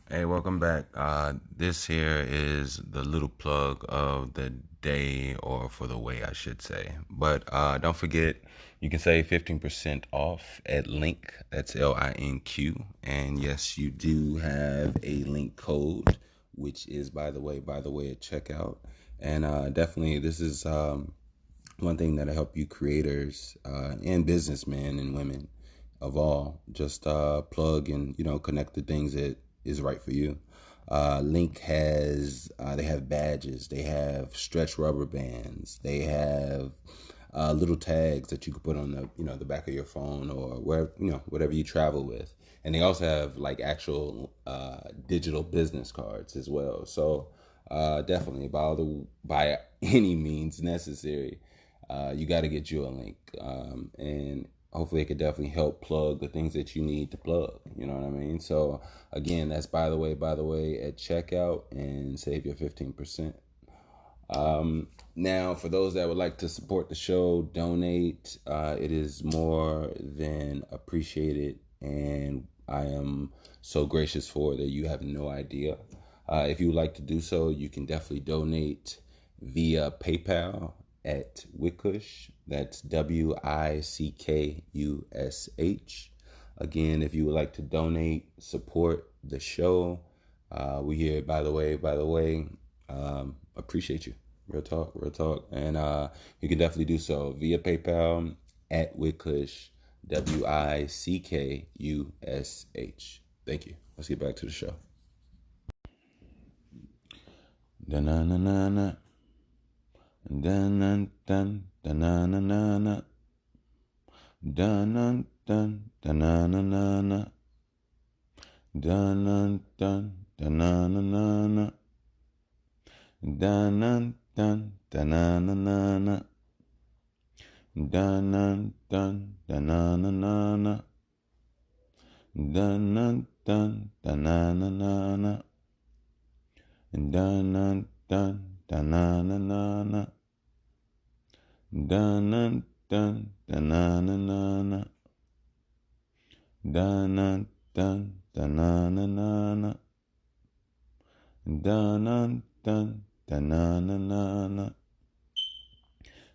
Hey, welcome back. This here is the little plug of the day, or for the way, I should say. But don't forget, you can save 15% off at Link. That's LINQ. And yes, you do have a link code, which is, by the way, at checkout. And definitely, this is one thing that'll help you creators and businessmen and women of all just plug and connect the things that is right for you. Link has they have badges, they have stretch rubber bands, they have little tags that you can put on the back of your phone or wherever whatever you travel with, and they also have like actual digital business cards as well. So definitely by any means necessary, you got to get you a link, and hopefully it could definitely help plug the things that you need to plug. You know what I mean? So again, that's by the way at checkout, and save your 15%. Now, for those that would like to support the show, donate. It is more than appreciated, and I am so gracious for that you have no idea. If you would like to do so, you can definitely donate via PayPal at Wickush. That's WICKUSH. Again, if you would like to donate, support the show, we here, by the way, appreciate you. Real talk, real talk. And you can definitely do so via PayPal at Wickush, WICKUSH. Thank you. Let's get back to the show. Da-na-na-na-na. Da-na-dun. Da-na-na-na-na. Dun-dun-dun. Da-na-na-na-na. Dun-dun-dun. Da-na-na-na-na. Dun-dun-dun. Da-na-na-na-na. Dun-dun-dun. Da-na-na-na-na. Dun-dun-dun. Da-na-na-na-na. Dun-dun-dun. Da-na-na-na-na. Dun-dun-dun. Da-na-na-na-na. Dun-dun-dun. Da-na-na-na-na. Dun-dun-dun. Da-na-na-na-na.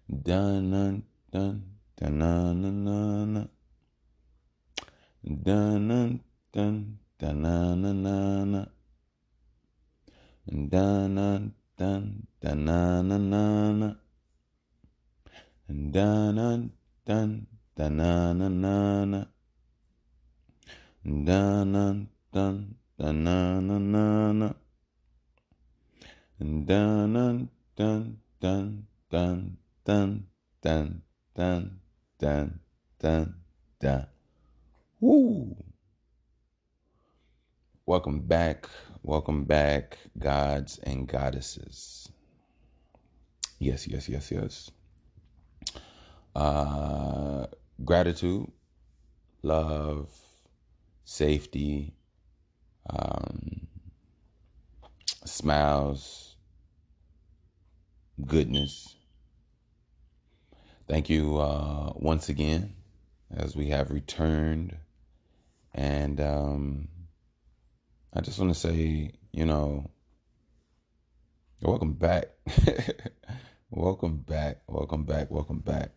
Dun-dun-dun. Da-na-na-na-na. Dun-dun-dun. Da-na-na-na-na. Dun-dun-dun. Da-na-na-na-na. Dun-dun-dun. Da-na-na-na-na. Dun-dun-dun. Da-na-na-na-na. Dun-dun-dun. Dun dun dun dun dun dun dun dun. Woo! Welcome back, gods and goddesses. Yes, yes, yes, yes. Uh, Gratitude, love, safety, smiles, goodness. Thank you once again as we have returned. And I just want to say, welcome back. Welcome back. Welcome back. Welcome back.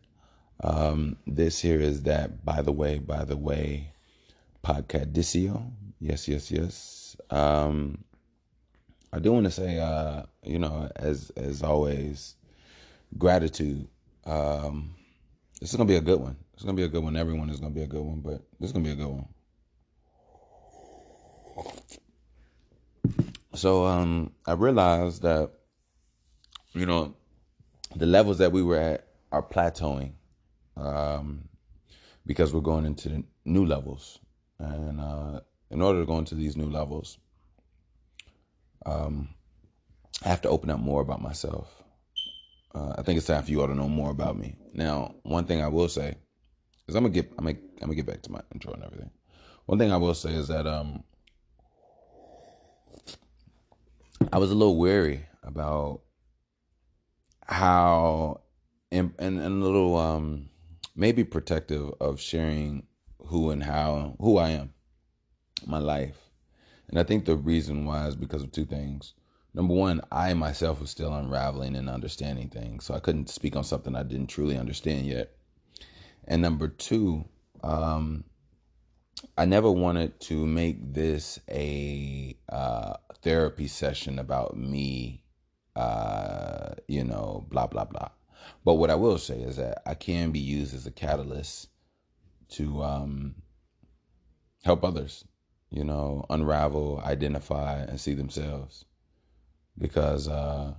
This here is that, by the way, podcadicio. Yes, yes, yes. I do want to say, as always, gratitude. This is gonna be a good one. It's gonna be a good one. Everyone is gonna be a good one, but this is gonna be a good one. So, I realized that you know the levels that we were at are plateauing, because we're going into new levels, and in order to go into these new levels, I have to open up more about myself. I think it's time for you all to know more about me. Now, one thing I will say is I'm gonna get back to my intro and everything. One thing I will say is that I was a little wary about how and a little maybe protective of sharing who I am, my life, And I think the reason why is because of two things. Number one, I myself was still unraveling and understanding things, so I couldn't speak on something I didn't truly understand yet. And number two, I never wanted to make this a therapy session about me, blah, blah, blah. But what I will say is that I can be used as a catalyst to help others, unravel, identify, and see themselves. Because I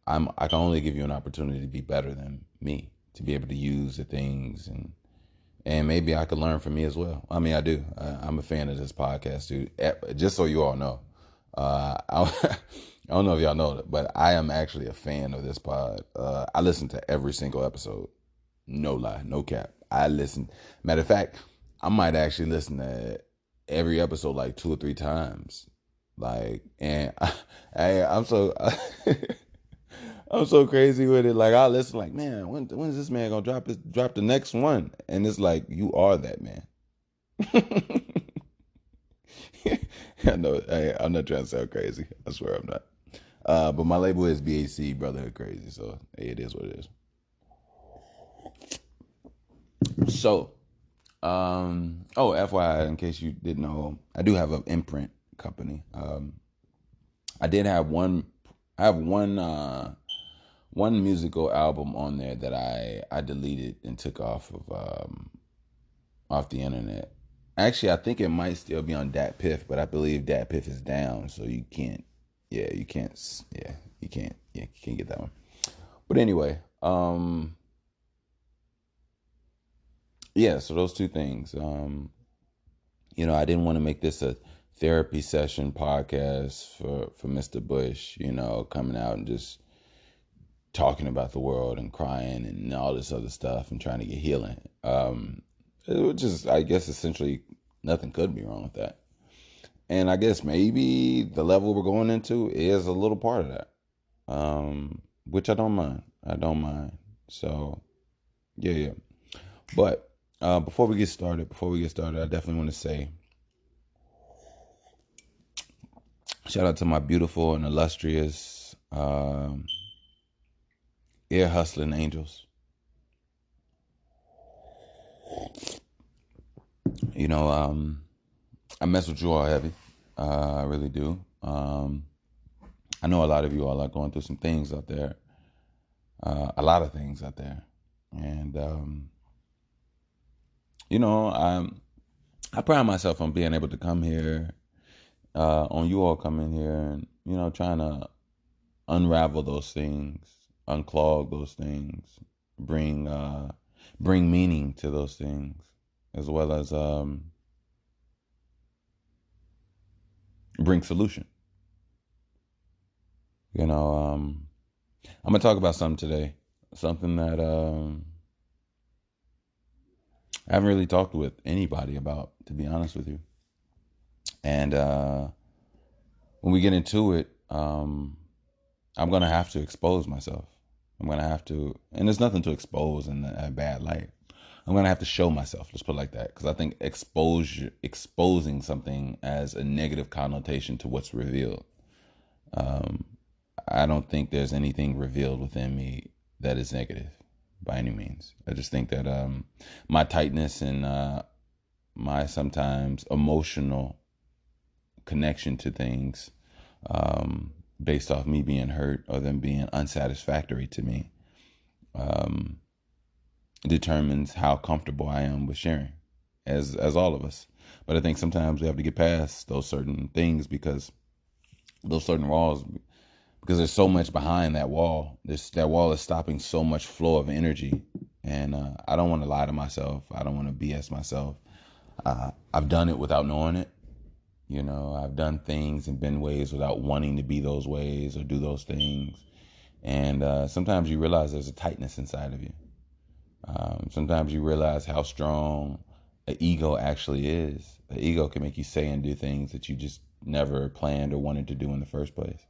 can only give you an opportunity to be better than me, to be able to use the things and maybe I could learn from me as well. I mean, I do. I'm a fan of this podcast, dude. Just so you all know, I don't know if y'all know that, but I am actually a fan of this pod. I listen to every single episode. No lie, no cap. I listen. Matter of fact, I might actually listen to every episode like 2 or 3 times. Like, and I'm so I'm so crazy with it. Like I listen, like, man, when's this man gonna drop the next one? And it's like you are that man. I know. I'm not trying to sound crazy. I swear I'm not. But my label is BAC Brotherhood Crazy, so hey, it is what it is. So, FYI, in case you didn't know, I do have an imprint company. I did have one. I have one musical album on there that I deleted and took off the internet. Actually, I think it might still be on Dat Piff, but I believe Dat Piff is down, so you can't. Yeah, you can't. Yeah, you can't. Yeah, you can't get that one. But anyway, yeah. So those two things. I didn't want to make this a therapy session podcast for Mr. Bush. Coming out and just talking about the world and crying and all this other stuff and trying to get healing. It was just, I guess, essentially nothing could be wrong with that. And I guess maybe the level we're going into is a little part of that, which I don't mind. I don't mind. So, yeah. But before we get started, I definitely want to say shout out to my beautiful and illustrious ear hustling angels. I mess with you all heavy. I really do. I know a lot of you all are going through some things out there, a lot of things out there, and I pride myself on being able to come here, on you all coming here, and trying to unravel those things, unclog those things, bring bring meaning to those things, as well as bring solution. I'm gonna talk about something today, something that I haven't really talked with anybody about, to be honest with you. And when we get into it, I'm gonna have to expose myself. I'm gonna have to, and there's nothing to expose in a bad light. I'm gonna have to show myself. Let's put it like that, because I think exposing something as a negative connotation to what's revealed. I don't think there's anything revealed within me that is negative by any means. I just think that my tightness and my sometimes emotional connection to things, based off me being hurt or them being unsatisfactory to me, determines how comfortable I am with sharing, as all of us. But I think sometimes we have to get past those certain things, because those certain walls, because there's so much behind that wall. That wall is stopping so much flow of energy, and I don't want to lie to myself. I don't want to BS myself. I've done it without knowing it. I've done things and been ways without wanting to be those ways or do those things. And sometimes you realize there's a tightness inside of you. Sometimes you realize how strong an ego actually is. An ego can make you say and do things that you just never planned or wanted to do in the first place.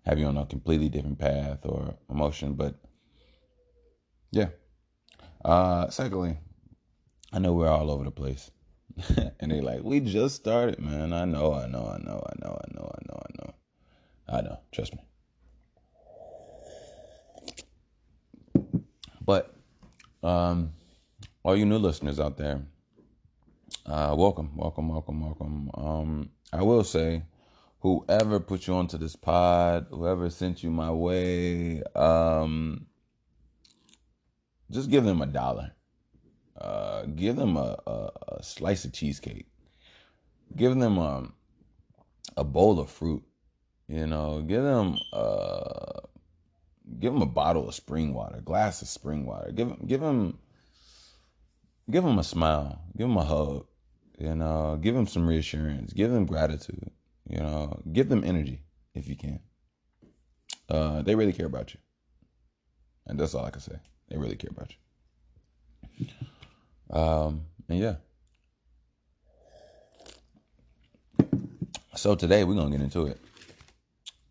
Have you on a completely different path or emotion. But yeah. Secondly, I know we're all over the place. And they like, we just started, man. I know. Trust me. But all you new listeners out there, welcome. I will say, whoever put you onto this pod, whoever sent you my way, just give them $1. Give them a slice of cheesecake. Give them a bowl of fruit. You know, give them a bottle of spring water, a glass of spring water. Give them a smile. Give them a hug. You know, give them some reassurance. Give them gratitude. You know, give them energy if you can. They really care about you, and that's all I can say. They really care about you. And yeah. So today we're gonna get into it.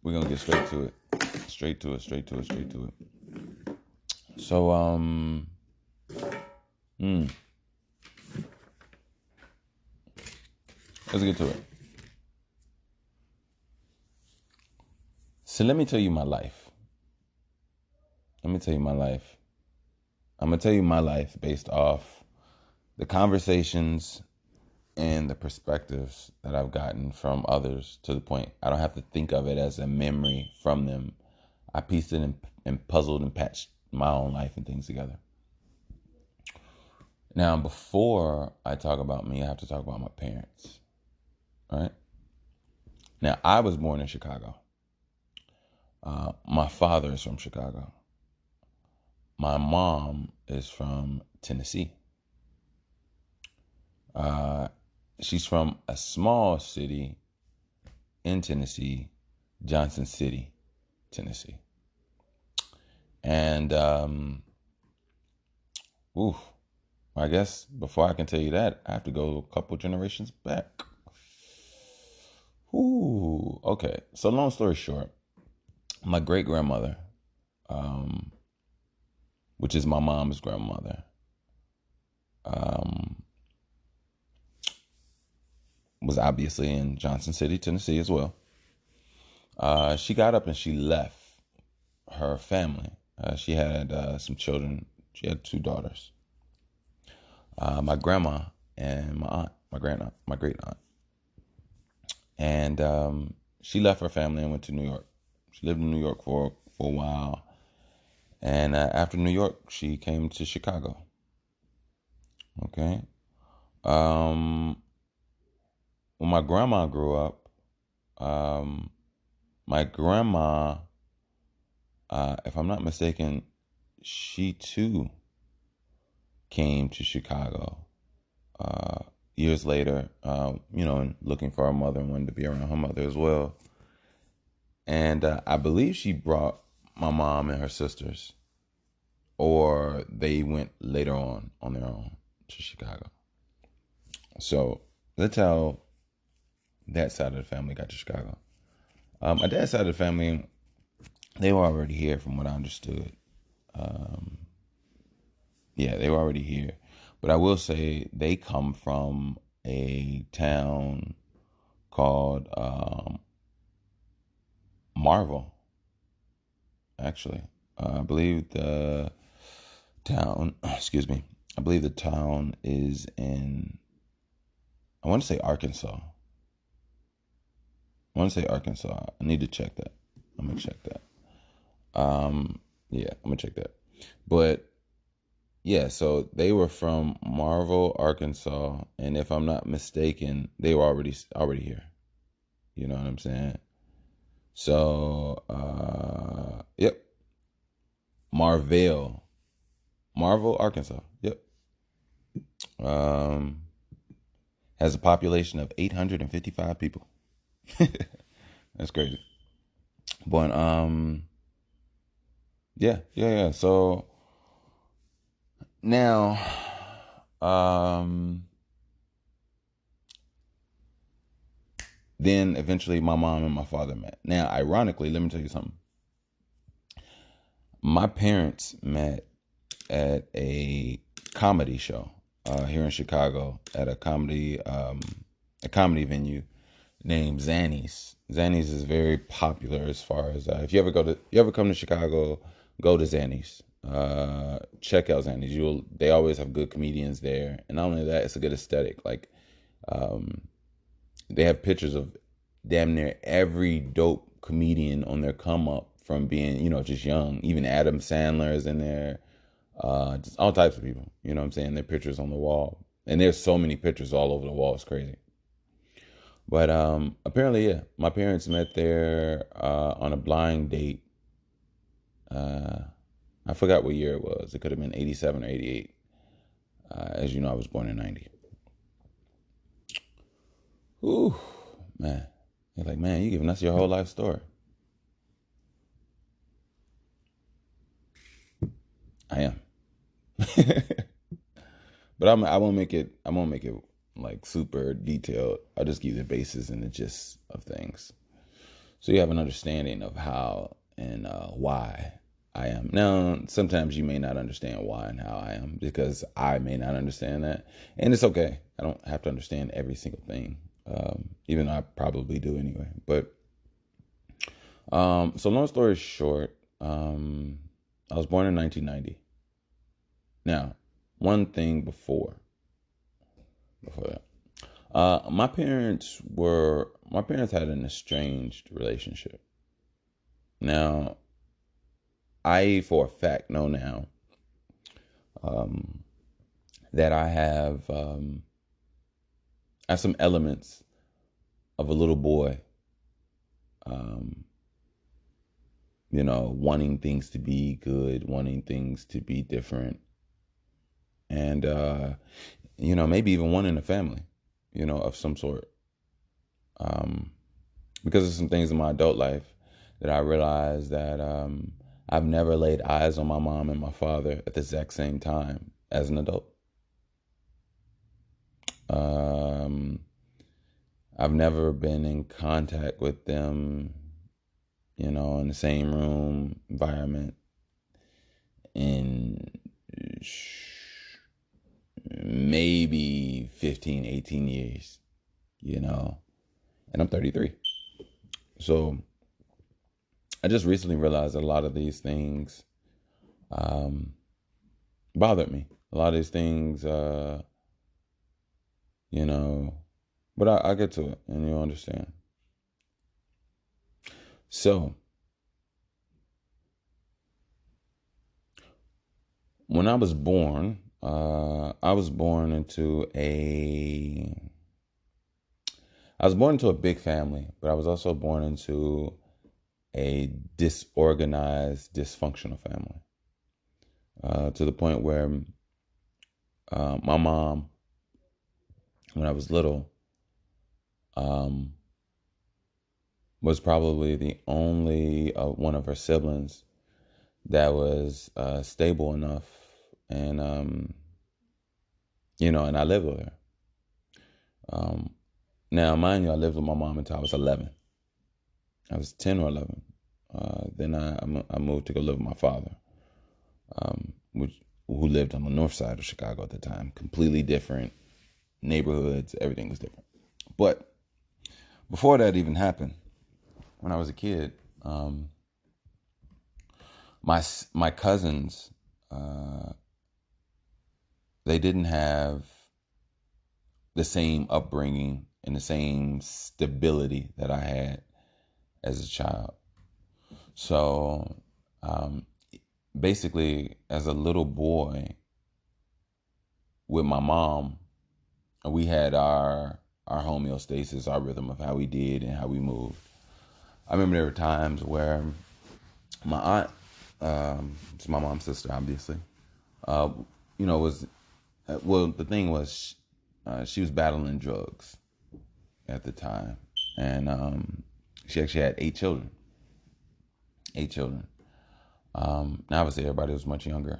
We're gonna get straight to it. Straight to it. So let's get to it. So let me tell you my life. I'm gonna tell you my life based off the conversations and the perspectives that I've gotten from others, to the point I don't have to think of it as a memory from them. I pieced it and puzzled and patched my own life and things together. Now, before I talk about me, I have to talk about my parents. All right? Now, I was born in Chicago. My father is from Chicago. My mom is from Tennessee. She's from a small city in Tennessee, Johnson City, Tennessee. And, I guess before I can tell you that, I have to go a couple generations back. Okay. So long story short, my great grandmother, which is my mom's grandmother, was obviously in Johnson City, Tennessee as well. She got up and she left her family. She had some children. She had 2 daughters. My grandma and my aunt, my great aunt. And she left her family and went to New York. She lived in New York for a while. And after New York, she came to Chicago. Okay. When my grandma grew up, my grandma, if I'm not mistaken, she too came to Chicago years later, and looking for her mother and wanted to be around her mother as well. And I believe she brought my mom and her sisters, or they went later on their own to Chicago. So that's how that side of the family got to Chicago. My dad's side of the family, they were already here from what I understood. Yeah, they were already here. But I will say they come from a town called Marvel, actually. I believe the town, excuse me, I believe the town is in, I want to say Arkansas. I need to check that. I'm going to check that. Yeah, I'm going to check that. But yeah, so they were from Marvel, Arkansas, and if I'm not mistaken, they were already here. You know what I'm saying? So, yep, Marvel, Arkansas. Yep, um, has a population of 855 people. That's crazy. But yeah. So now, then eventually my mom and my father met. Now, ironically, let me tell you something. My parents met at a comedy show. here in Chicago at a comedy venue named Zanny's. Zanny's is very popular as far as if you ever come to Chicago, go to Zanny's. Check out Zanny's. They always have good comedians there, and not only that, it's a good aesthetic. Like um, they have pictures of damn near every dope comedian on their come up from being just young. Even Adam Sandler is in there. Just all types of people. You know what I'm saying? Their pictures on the wall, and there's so many pictures all over the wall. It's crazy. But apparently, yeah, my parents met there on a blind date. Uh, I forgot what year it was. It could have been 87 or 88. As you know, I was born in 90. Ooh, man. You're like, man, you giving us your whole life story. I am. But I won't make it. I won't make it like super detailed. I'll just give you the basis and the gist of things, so you have an understanding of how and why I am. Now, sometimes you may not understand why and how I am because I may not understand that, and it's okay. I don't have to understand every single thing, even though I probably do anyway. But so long story short, I was born in 1990. Now, one thing before that. My parents had an estranged relationship. Now, I for a fact know now um, that I have some elements of a little boy, um, wanting things to be good, wanting things to be different, and maybe even wanting a family, of some sort. Um, because of some things in my adult life that I realized that I've never laid eyes on my mom and my father at the exact same time as an adult. Um, I've never been in contact with them, in the same room environment in maybe 15, 18 years, and I'm 33. So I just recently realized a lot of these things um, bothered me. A lot of these things, you know, but I get to it and you'll understand. So when I was born into a big family, but I was also born into a disorganized, dysfunctional family. To the point where my mom, when I was little, um, was probably the only one of her siblings that was stable enough, and and I lived with her. Um, Now, mind you, I lived with my mom until I was 11. I was 10 or 11. Then I moved to go live with my father, who lived on the north side of Chicago at the time. Completely different neighborhoods. Everything was different. But before that even happened, when I was a kid, my cousins, uh, they didn't have the same upbringing and the same stability that I had as a child. So um, basically, as a little boy with my mom, we had our homeostasis, our rhythm of how we did and how we moved. I remember there were times where my aunt, it's my mom's sister, obviously, uh, was well. The thing was, she was battling drugs at the time, and she actually had 8 children. 8 children. Now, obviously, everybody was much younger,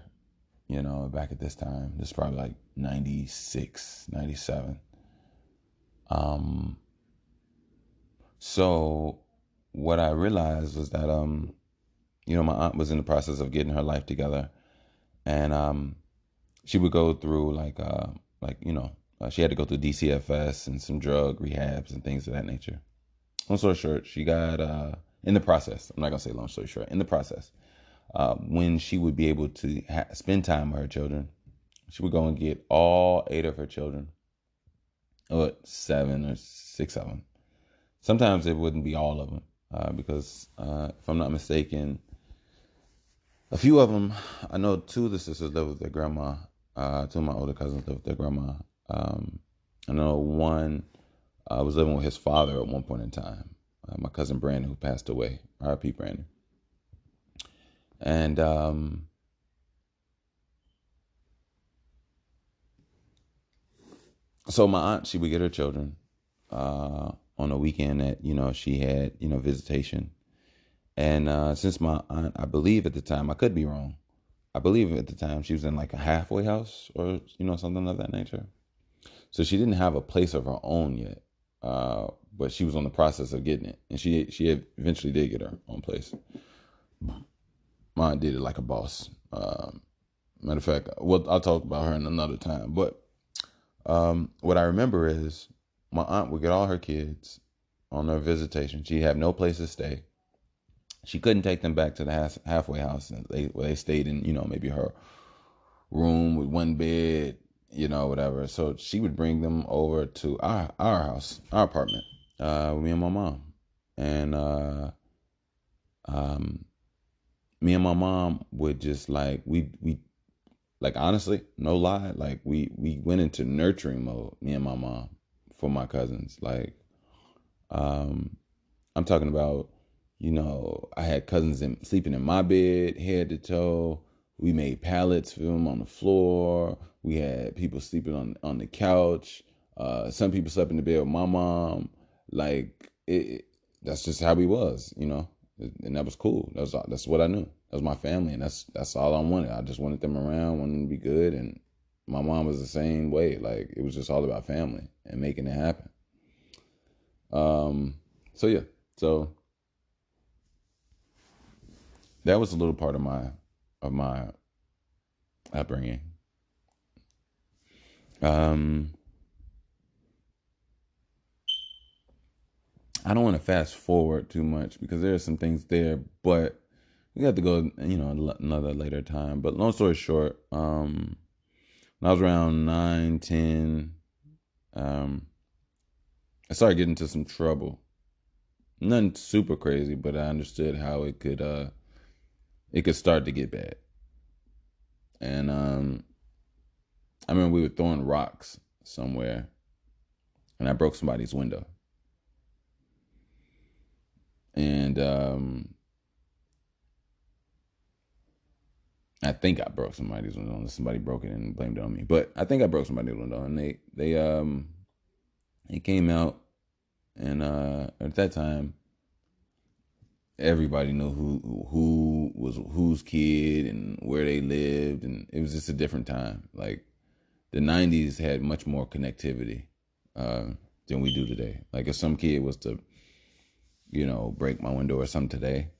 back at this time. This is probably like 96, 97. Um, so what I realized was that, my aunt was in the process of getting her life together. And she would go through like like she had to go through DCFS and some drug rehabs and things of that nature. Long story short, she got in the process. I'm not gonna say long story short. In the process, when she would be able to spend time with her children, she would go and get all 8 of her children, or 7 or 6 of them. Sometimes it wouldn't be all of them, because if I'm not mistaken, a few of them, I know 2 of the sisters live with their grandma. 2 of my older cousins live with their grandma. I know one was living with his father at one point in time. My cousin Brandon, who passed away, R.I.P. Brandon. And so my aunt, she would get her children on a weekend that she had visitation. And since my aunt, I believe at the time, I could be wrong, I believe at the time she was in like a halfway house or something of that nature. So she didn't have a place of her own yet, but she was on the process of getting it, and she eventually did get her own place. Mine did it like a boss. Matter of fact, well, I'll talk about her in another time. But what I remember is my aunt would get all her kids on their visitation. She'd have no place to stay. She couldn't take them back to the halfway house, and where they stayed in, maybe her room with one bed, whatever. So she would bring them over to our house, our apartment, with me and my mom. And me and my mom would just like we like, honestly, no lie, like we went into nurturing mode, me and my mom, for my cousins. Like, I'm talking about, I had cousins sleeping in my bed, head to toe. We made pallets for them on the floor. We had people sleeping on the couch. Some people slept in the bed with my mom. Like, that's just how we was, and that was cool. That's what I knew. That was my family, and that's all I wanted. I just wanted them around, wanted them to be good, and my mom was the same way. Like, it was just all about family and making it happen. So yeah, so that was a little part of my upbringing. Um, I don't want to fast forward too much because there are some things there, but we got to go, another later time. But long story short, when I was around 9, 10, I started getting into some trouble. Nothing super crazy, but I understood how it could start to get bad. And I remember we were throwing rocks somewhere, and I broke somebody's window. And I think I broke somebody's window, unless somebody broke it and blamed it on me. But I think I broke somebody's window, and they came out, and at that time, everybody knew who was whose kid and where they lived, and it was just a different time. Like, the '90s had much more connectivity uh, than we do today. Like, if some kid was to break my window or something today,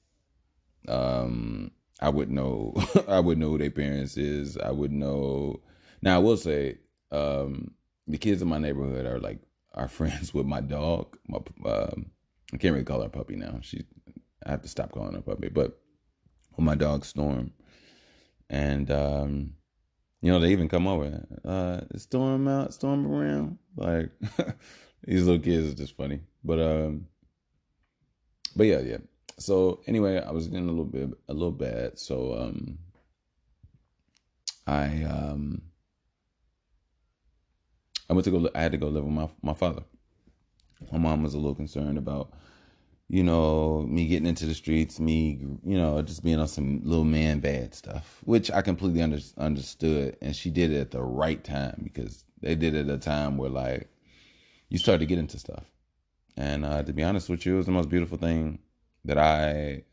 I would know. I would know who their parents is. I would know. Now, I will say, the kids in my neighborhood are friends with my dog. I can't really call her a puppy now. I have to stop calling her a puppy. But with my dog Storm, and they even come over. Is Storm around? Like, these little kids are just funny. But yeah, yeah. So anyway, I was getting a little bad. So I I went to go. I had to go live with my father. My mom was a little concerned about me getting into the streets, me just being on some little man bad stuff, which I completely understood, and she did it at the right time because they did it at a time where, like, you start to get into stuff. And to be honest with you, it was the most beautiful thing that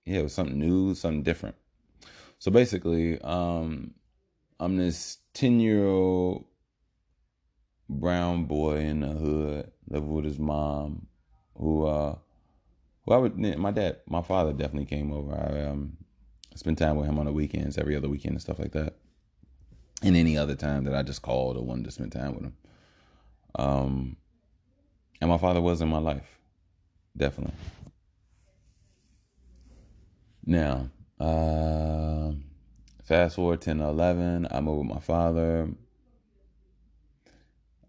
it was something new, something different. So basically, I'm this 10-year-old brown boy in the hood, living with his mom, who my father definitely came over. I spent time with him on the weekends, every other weekend and stuff like that. and any other time that I just called or wanted to spend time with him. And my father was in my life, definitely. Now, fast forward 10 to 11, I moved with my father.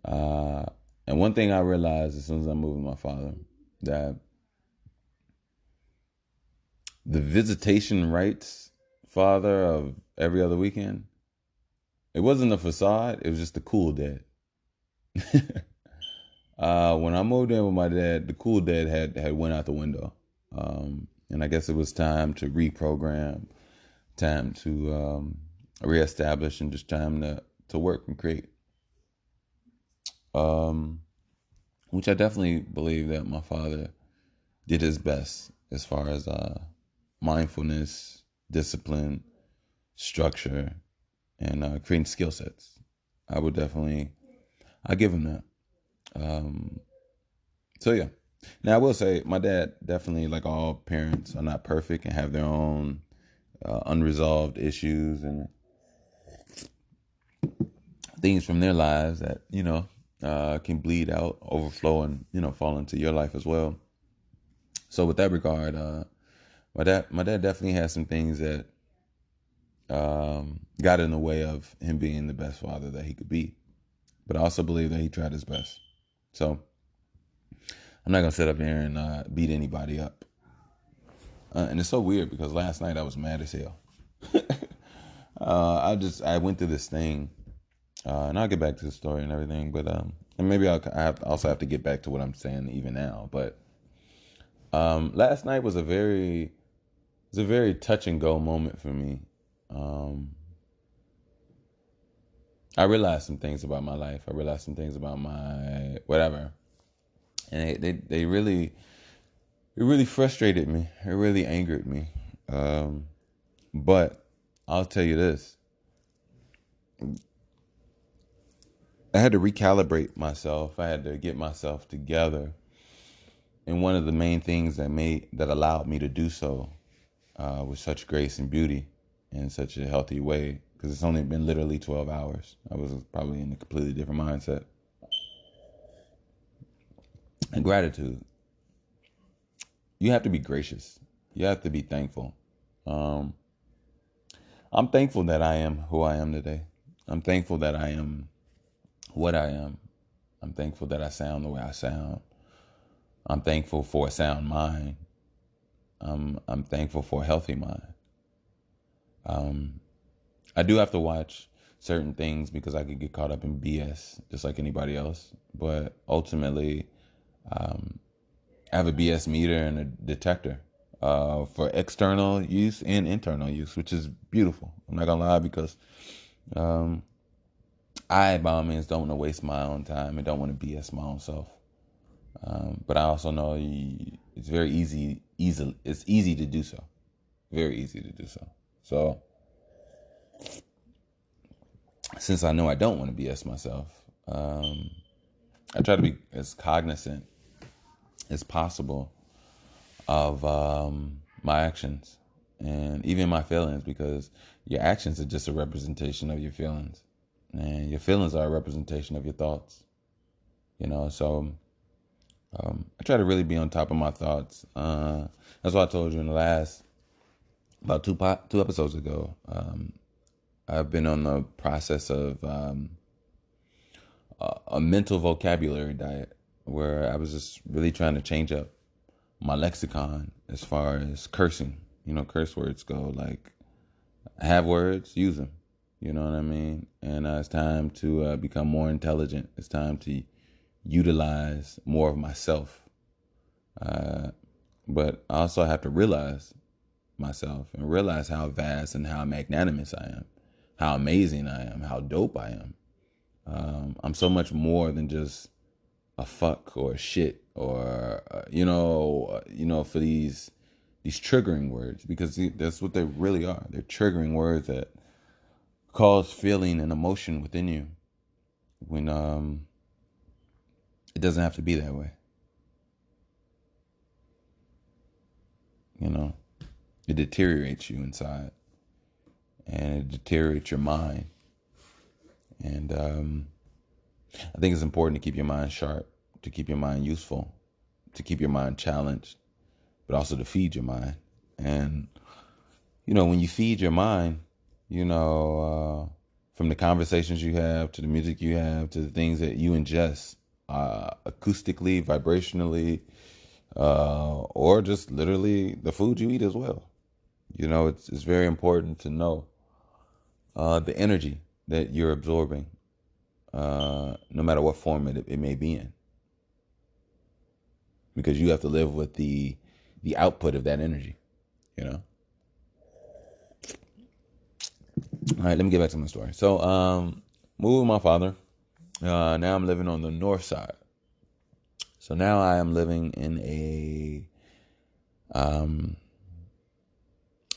Uh, and one thing I realized as soon as I moved with my father, that the visitation rights father of every other weekend, it wasn't a facade, it was just the cool dad. When I moved in with my dad, the cool dad had went out the window. And I guess it was time to reprogram, time to reestablish, and just time to work and create. Um, which I definitely believe that my father did his best as far as mindfulness, discipline, structure, and creating skill sets. I give him that. Um, so yeah. Now I will say my dad definitely, like all parents, are not perfect and have their own unresolved issues and things from their lives that can bleed out, overflow, and fall into your life as well. So with that regard, my dad definitely has some things that got in the way of him being the best father that he could be. But I also believe that he tried his best. So I'm not gonna sit up here and beat anybody up. And it's so weird because last night I was mad as hell. I went through this thing, and I'll get back to the story and everything. But and maybe also have to get back to what I'm saying even now. But last night was a very touch and go moment for me. Um, I realized some things about my life. I realized some things about my whatever, and they really it really frustrated me. It really angered me. Um, but I'll tell you this: I had to recalibrate myself. I had to get myself together, and one of the main things that allowed me to do so with such grace and beauty in such a healthy way, because it's only been literally 12 hours. I was probably in a completely different mindset. And gratitude. You have to be gracious. You have to be thankful. Um, I'm thankful that I am who I am today. I'm thankful that I am what I am. I'm thankful that I sound the way I sound. I'm thankful for a sound mind. I'm thankful for a healthy mind. I do have to watch certain things because I could get caught up in BS just like anybody else. But ultimately, I have a BS meter and a detector for external use and internal use, which is beautiful. I'm not gonna lie, because I, by all means, don't want to waste my own time and don't want to BS my own self. But I also know it's very it's easy to do so. Very easy to do so. So since I know I don't want to BS myself, I try to be as cognizant as possible of my actions and even my feelings, because your actions are just a representation of your feelings, and your feelings are a representation of your thoughts. So I try to really be on top of my thoughts. That's why I told you in the last about two episodes ago. I've been on the process of a mental vocabulary diet, where I was just really trying to change up my lexicon as far as cursing. Curse words go. Like, I have words, use them. You know what I mean? And it's time to become more intelligent. It's time to utilize more of myself. But I also have to realize myself and realize how vast and how magnanimous I am, how amazing I am, how dope I am. I'm so much more than just a fuck or a shit or for these triggering words, because that's what they really are. They're triggering words that cause feeling and emotion within you when it doesn't have to be that way. You know, it deteriorates you inside, and it deteriorates your mind. And I think it's important to keep your mind sharp, to keep your mind useful, to keep your mind challenged, but also to feed your mind. And, when you feed your mind, from the conversations you have to the music you have to the things that you ingest, acoustically, vibrationally, or just literally the food you eat as well. It's very important to know the energy that you're absorbing, no matter what form it may be in, because you have to live with the output of that energy. You know. All right, let me get back to my story. So, moved with my father. Now I'm living on the north side. So now I am living in um,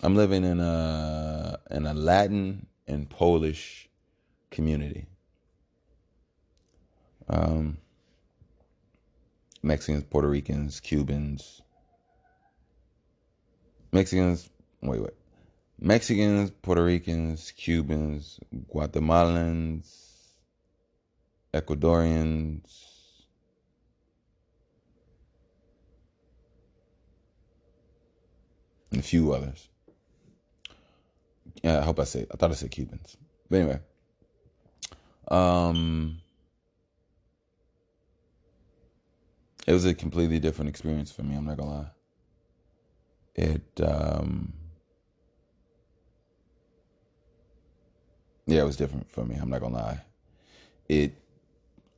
I'm living in a Latin and Polish community. Um, Mexicans, Puerto Ricans, Cubans, Mexicans. Wait. Mexicans, Puerto Ricans, Cubans, Guatemalans, Ecuadorians, and a few others. Yeah, I thought I said Cubans. But anyway, um, it was a completely different experience for me. I'm not gonna lie. Yeah, it was different for me. I'm not gonna lie. It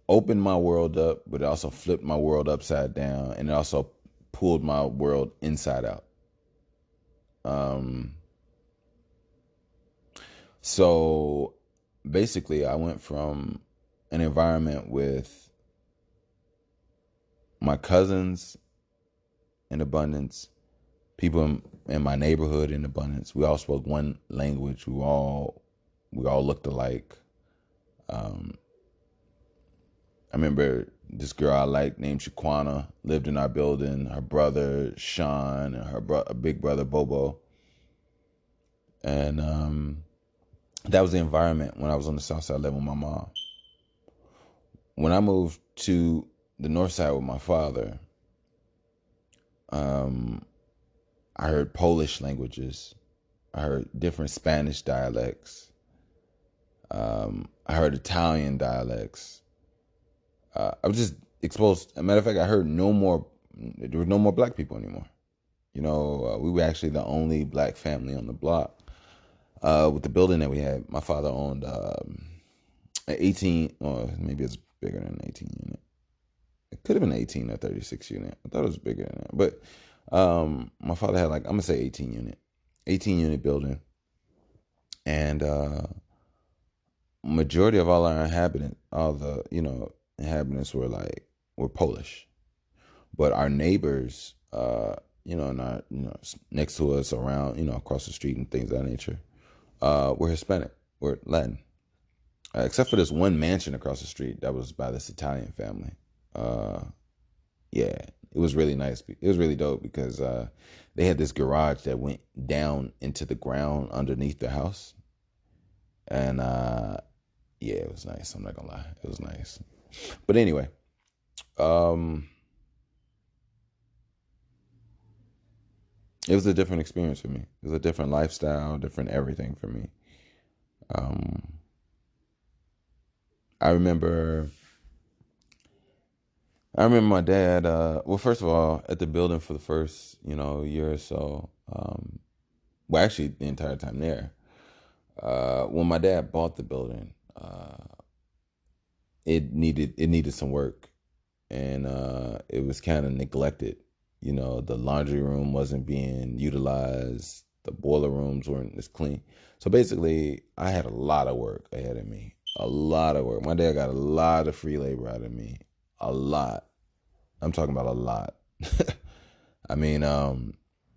opened my world up, but it also flipped my world upside down, and it also pulled my world inside out. Um, so basically, I went from an environment with my cousins in abundance, people in my neighborhood in abundance. We all spoke one language. We all looked alike. Um, I remember this girl I liked named Shaquana lived in our building. Her brother Sean and her big brother Bobo, and that was the environment when I was on the south side living with my mom. When I moved to the north side with my father, um, I heard Polish languages. I heard different Spanish dialects. I heard Italian dialects. I was just exposed. As a matter of fact, I heard no more. There were no more black people anymore. We were actually the only black family on the block. With the building that we had, my father owned an 18, or maybe it's bigger than an 18 unit. It could have been 18 or 36 unit. I thought it was bigger than that. But my father had, like, I'm going to say 18 unit building. And majority of all the, inhabitants were Polish. But our neighbors, not, next to us, around, across the street and things of that nature, were Hispanic, were Latin. Except for this one mansion across the street that was by this Italian family. Uh, yeah, it was really nice. It was really dope because they had this garage that went down into the ground underneath the house. And yeah, it was nice. I'm not gonna lie. It was nice. But anyway, um, it was a different experience for me. It was a different lifestyle, different everything for me. Um, I remember I remember my dad. Well, first of all, at the building for the first, year or so. Well, actually, the entire time there. When my dad bought the building, it needed some work, and it was kind of neglected. The laundry room wasn't being utilized. The boiler rooms weren't as clean. So basically, I had a lot of work ahead of me. A lot of work. My dad got a lot of free labor out of me. A lot. I'm talking about a lot. I mean, I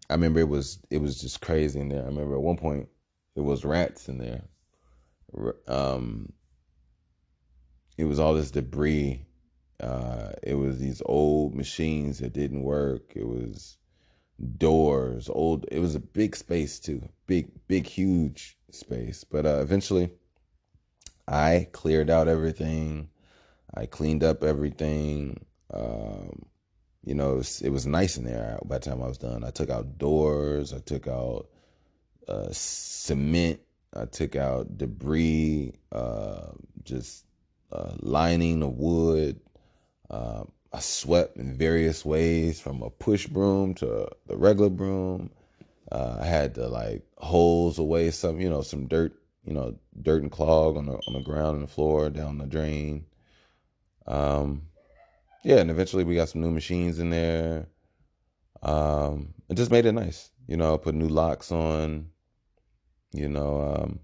remember it was just crazy in there. I remember at one point it was rats in there. Um, it was all this debris. It was these old machines that didn't work. It was doors, old. It was a big space too, big, huge space. But eventually, I cleared out everything. I cleaned up everything. It was nice in there by the time I was done. I took out doors. I took out cement. I took out debris, just lining of wood. I swept in various ways, from a push broom to the regular broom. I had to like hose away some dirt, dirt and clog on the ground and the floor down the drain. Um, yeah, and eventually we got some new machines in there. It just made it nice, put new locks on, and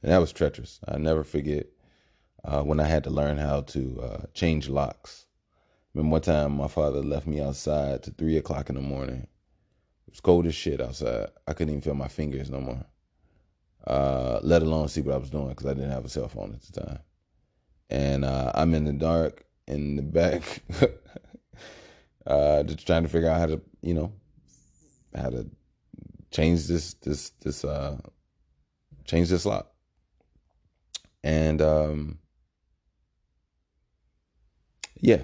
that was treacherous. I never forget when I had to learn how to change locks. Remember one time my father left me outside to 3 o'clock in the morning. It was cold as shit outside. I couldn't even feel my fingers no more, let alone see what I was doing because I didn't have a cell phone at the time. And I'm in the dark in the back, just trying to figure out how to change change this lock. And yeah,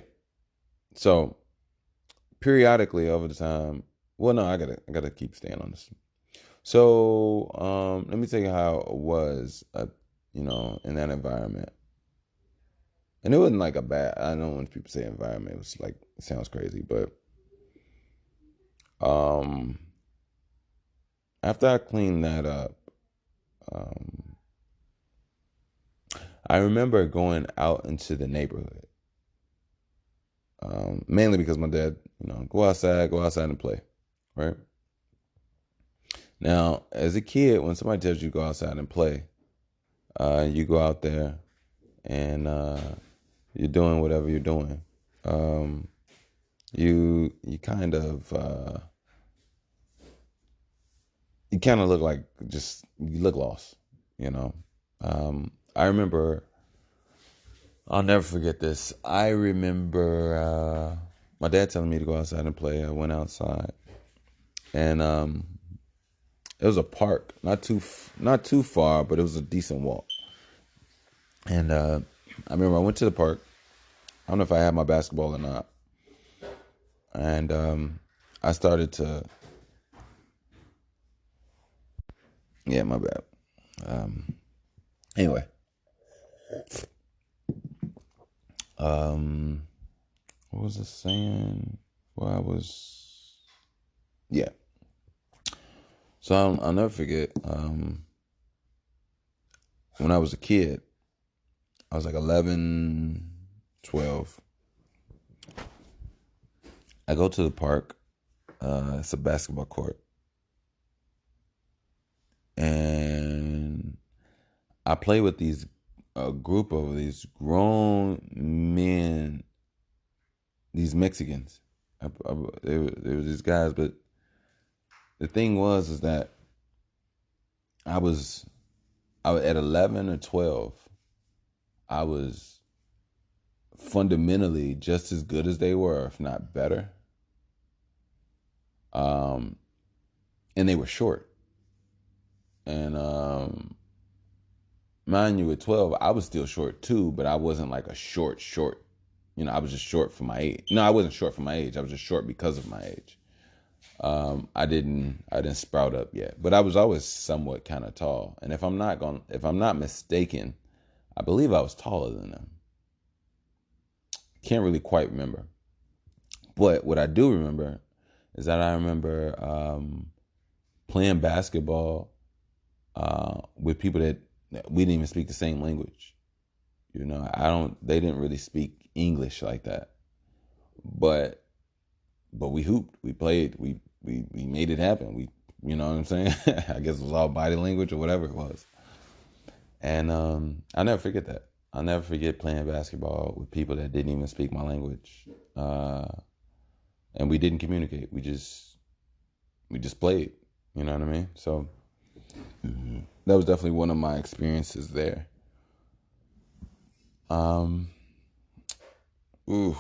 so periodically over the time, well, no, I gotta keep staying on this. So let me tell you how it was, in that environment. And it wasn't like a bad. I know when people say environment, it was like, it sounds crazy, but um, after I cleaned that up, um, I remember going out into the neighborhood, mainly because my dad, go outside and play, right? Now, as a kid, when somebody tells you to go outside and play, you go out there and you're doing whatever you're doing. Um, you kind of look like, just you look lost, you know. I remember, I'll never forget this. I remember my dad telling me to go outside and play. I went outside, and it was a park, not too far, but it was a decent walk. And I remember I went to the park. I don't know if I had my basketball or not, and I started to, yeah, my bad. Anyway, um, what was I saying? Well, I was, yeah. So I'll never forget. When I was a kid, I was like 11, 12. I go to the park. It's a basketball court, and I play with a group of these grown men, these Mexicans. They were these guys, but the thing was is that I was at 11 or 12. I was fundamentally just as good as they were, if not better. Um, and they were short. And mind you, at 12, I was still short too, but I wasn't like a short. I was just short for my age. No, I wasn't short for my age. I was just short because of my age. I didn't sprout up yet, but I was always somewhat kind of tall. And if I'm not mistaken, I believe I was taller than them. Can't really quite remember. But what I do remember is that I remember playing basketball with people that we didn't even speak the same language. They didn't really speak English like that. But we hooped, we played, we made it happen. You know what I'm saying? I guess it was all body language or whatever it was. And I'll never forget that. I'll never forget playing basketball with people that didn't even speak my language. And we didn't communicate. We just played. You know what I mean? So that was definitely one of my experiences there. Um, ooh,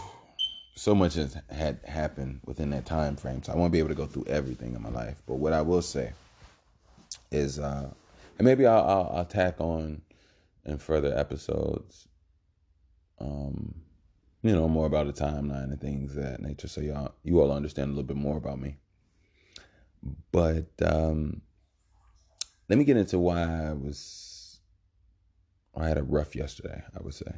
so much has had happened within that time frame, so I won't be able to go through everything in my life. But what I will say is, and maybe I'll tack on in further episodes, more about the timeline and things of that nature, so you all understand a little bit more about me. But let me get into why I had a rough yesterday, I would say.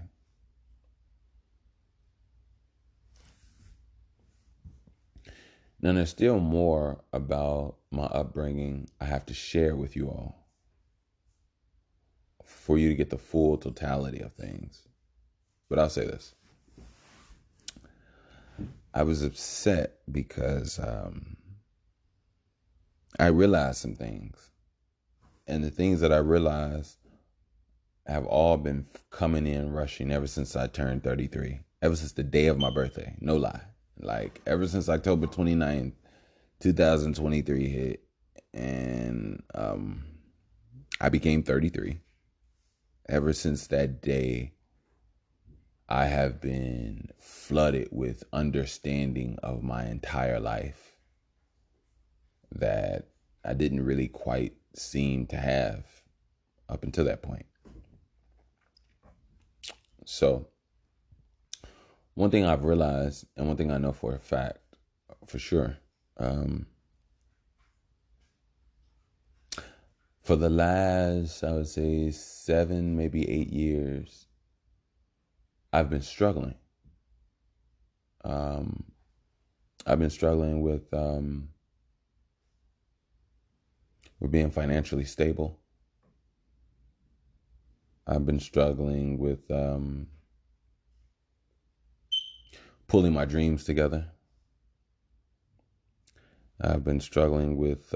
Now, there's still more about my upbringing I have to share with you all for you to get the full totality of things. But I'll say this. I was upset because I realized some things. And the things that I realized have all been coming in rushing ever since I turned 33. Ever since the day of my birthday. No lie. Like, ever since October 29th, 2023 hit. And I became 33. Ever since that day, I have been flooded with understanding of my entire life that I didn't really quite seem to have up until that point. So, one thing I've realized, and one thing I know for a fact, for sure, for the last, I would say, 7, maybe 8 years, I've been struggling. I've been struggling with being financially stable. I've been struggling with pulling my dreams together. I've been struggling with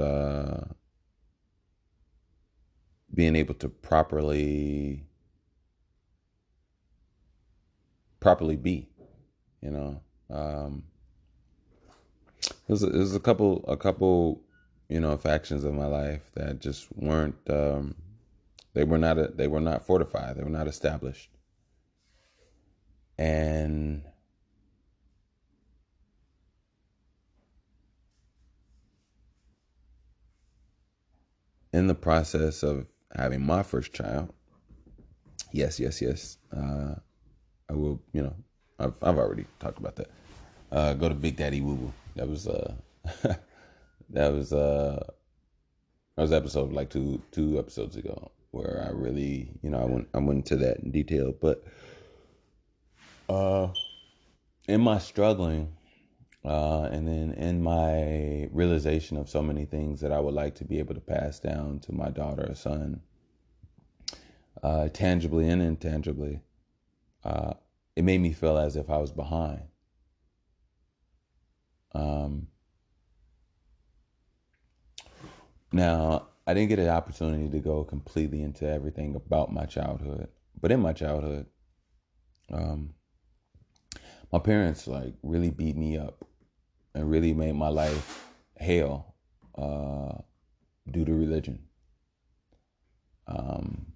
being able to properly be, There's a couple, factions of my life that just weren't. They were not fortified. They were not established, and in the process of having my first child, yes, I will. I've already talked about that. Go to Big Daddy Woo Woo. That was that was episode like two episodes ago where I really I went into that in detail. But in my struggling, and then in my realization of so many things that I would like to be able to pass down to my daughter or son, tangibly and intangibly, it made me feel as if I was behind. Now, I didn't get an opportunity to go completely into everything about my childhood, but in my childhood, my parents like really beat me up and really made my life hell due to religion. I'm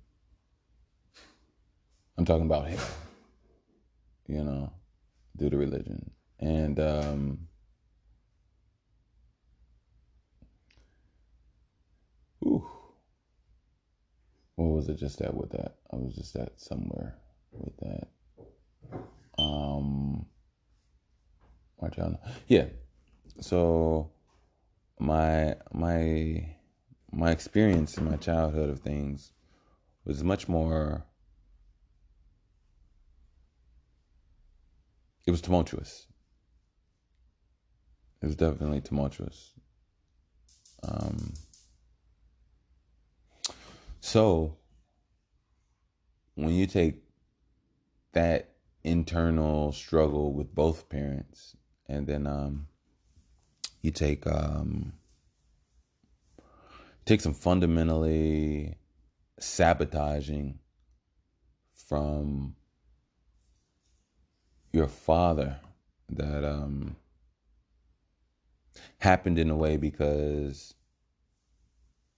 talking about hell, due to religion. And what was it just at with that? I was just at somewhere with that. My child, yeah. So my experience in my childhood of things was much more. It was tumultuous. It was definitely tumultuous. So when you take that internal struggle with both parents, and then you take some fundamentally sabotaging from your father that happened in a way because,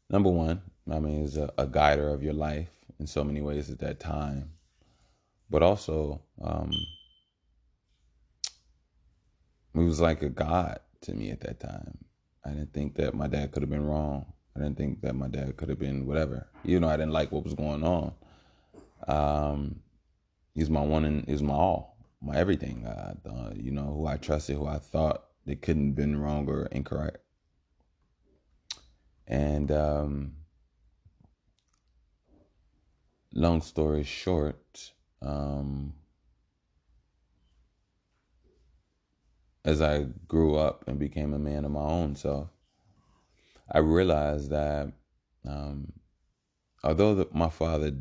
number one, I mean, is a guider of your life in so many ways at that time, but also it was like a god to me at that time. I didn't think that my dad could have been wrong. I didn't think that my dad could have been whatever. I didn't like what was going on. Um, he's my one and he's my all, my everything. Who I trusted, who I thought they couldn't have been wrong or incorrect. And long story short, as I grew up and became a man of my own self, I realized that um, although my father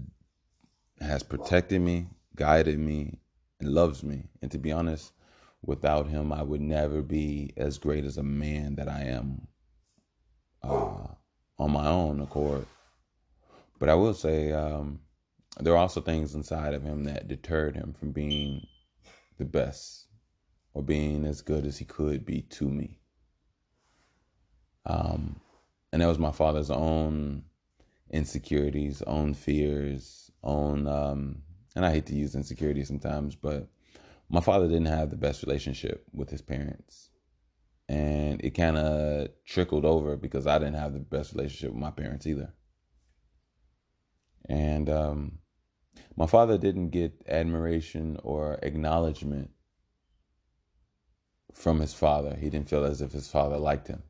has protected me, guided me, and loves me, and to be honest, without him, I would never be as great as a man that I am on my own accord. But I will say there are also things inside of him that deterred him from being the best or being as good as he could be to me. And that was my father's own insecurities, own fears, own, and I hate to use insecurity sometimes, but my father didn't have the best relationship with his parents. And it kind of trickled over because I didn't have the best relationship with my parents either. And my father didn't get admiration or acknowledgement from his father. He didn't feel as if his father liked him.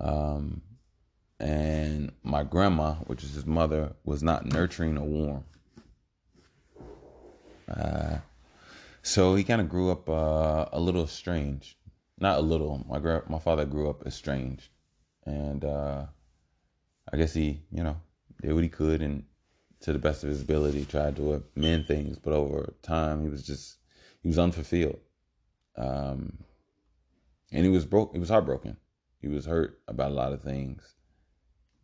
Um, and my grandma, which is his mother, was not nurturing or warm. So he kind of grew up a little estranged. Not a little. My father grew up estranged, and I guess he, did what he could and to the best of his ability tried to amend things. But over time, he was unfulfilled, um, and he was broke. He was heartbroken. He was hurt about a lot of things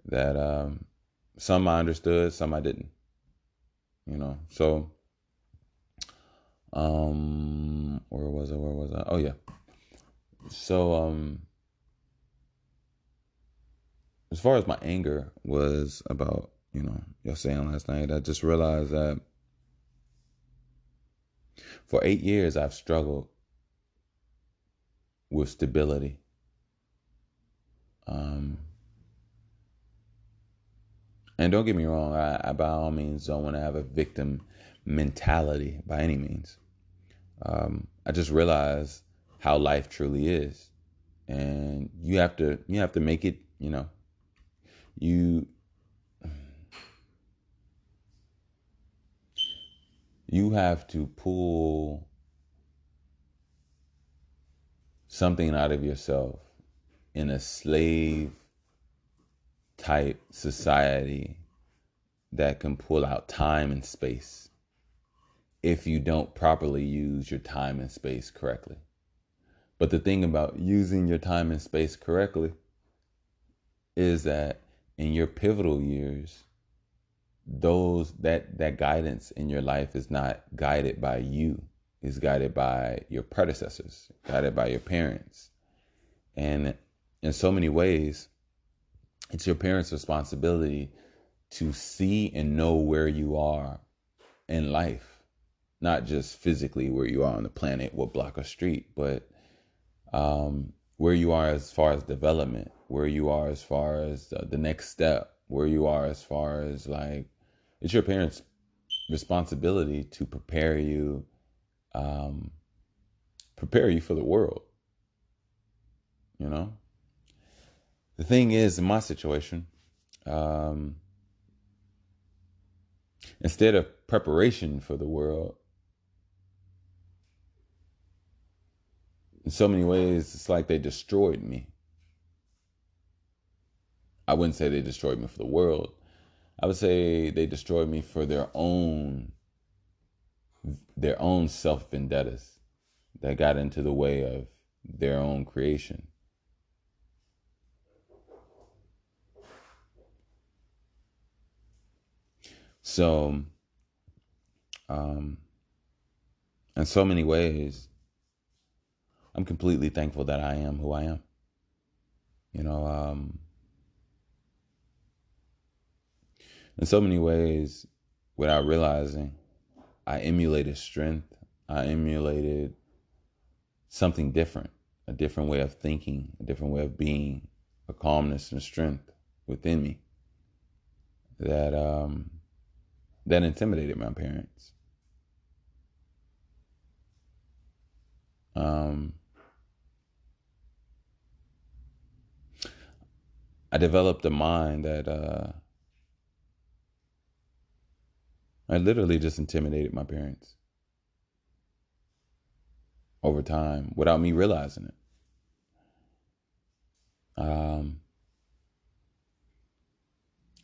that some I understood, some I didn't. So where was I? Where was I? Oh yeah. So as far as my anger was about, y'all saying last night, I just realized that for 8 years I've struggled with stability. Um, and don't get me wrong, I by all means don't want to have a victim mentality by any means. I just realized how life truly is, and you have to make it. You you have to pull something out of yourself in a slave type society that can pull out time and space if you don't properly use your time and space correctly. But the thing about using your time and space correctly is that in your pivotal years, that guidance in your life is not guided by you. It's guided by your predecessors, guided by your parents. And in so many ways, it's your parents' responsibility to see and know where you are in life, not just physically where you are on the planet, what block or street, but where you are as far as development, where you are as far as the next step, where you are as far as like, it's your parents' responsibility to um, prepare you for the world. You know, the thing is, in my situation, um, instead of preparation for the world, in so many ways, it's like they destroyed me. I wouldn't say they destroyed me for the world. I would say they destroyed me for their own self vendettas that got into the way of their own creation. So, um, in so many ways, I'm completely thankful that I am who I am. You know, in so many ways, without realizing, I emulated strength. I emulated something different, a different way of thinking, a different way of being, a calmness and strength within me that that intimidated my parents. Um, I developed a mind that I literally just intimidated my parents over time without me realizing it. Um,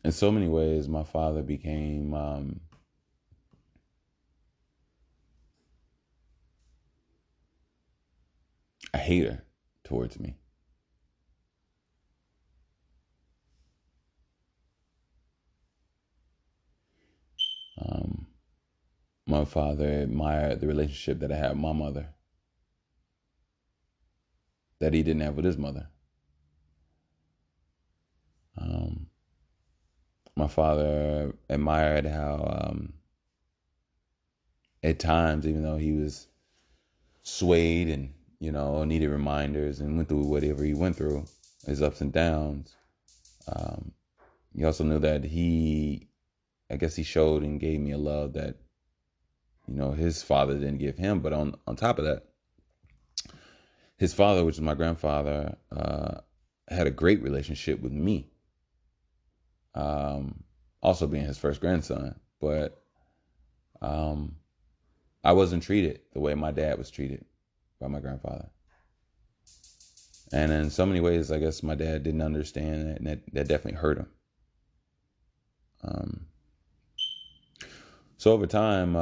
in so many ways, my father became a hater towards me. Um, my father admired the relationship that I had with my mother that he didn't have with his mother. Um, my father admired how, at times, even though he was swayed and needed reminders and went through whatever he went through, his ups and downs, um, he also knew that I guess he showed and gave me a love that his father didn't give him. But on top of that, his father, which is my grandfather, had a great relationship with me. Um, Also being his first grandson, but um, I wasn't treated the way my dad was treated by my grandfather. And in so many ways, I guess my dad didn't understand that, and that definitely hurt him. Um, so over time,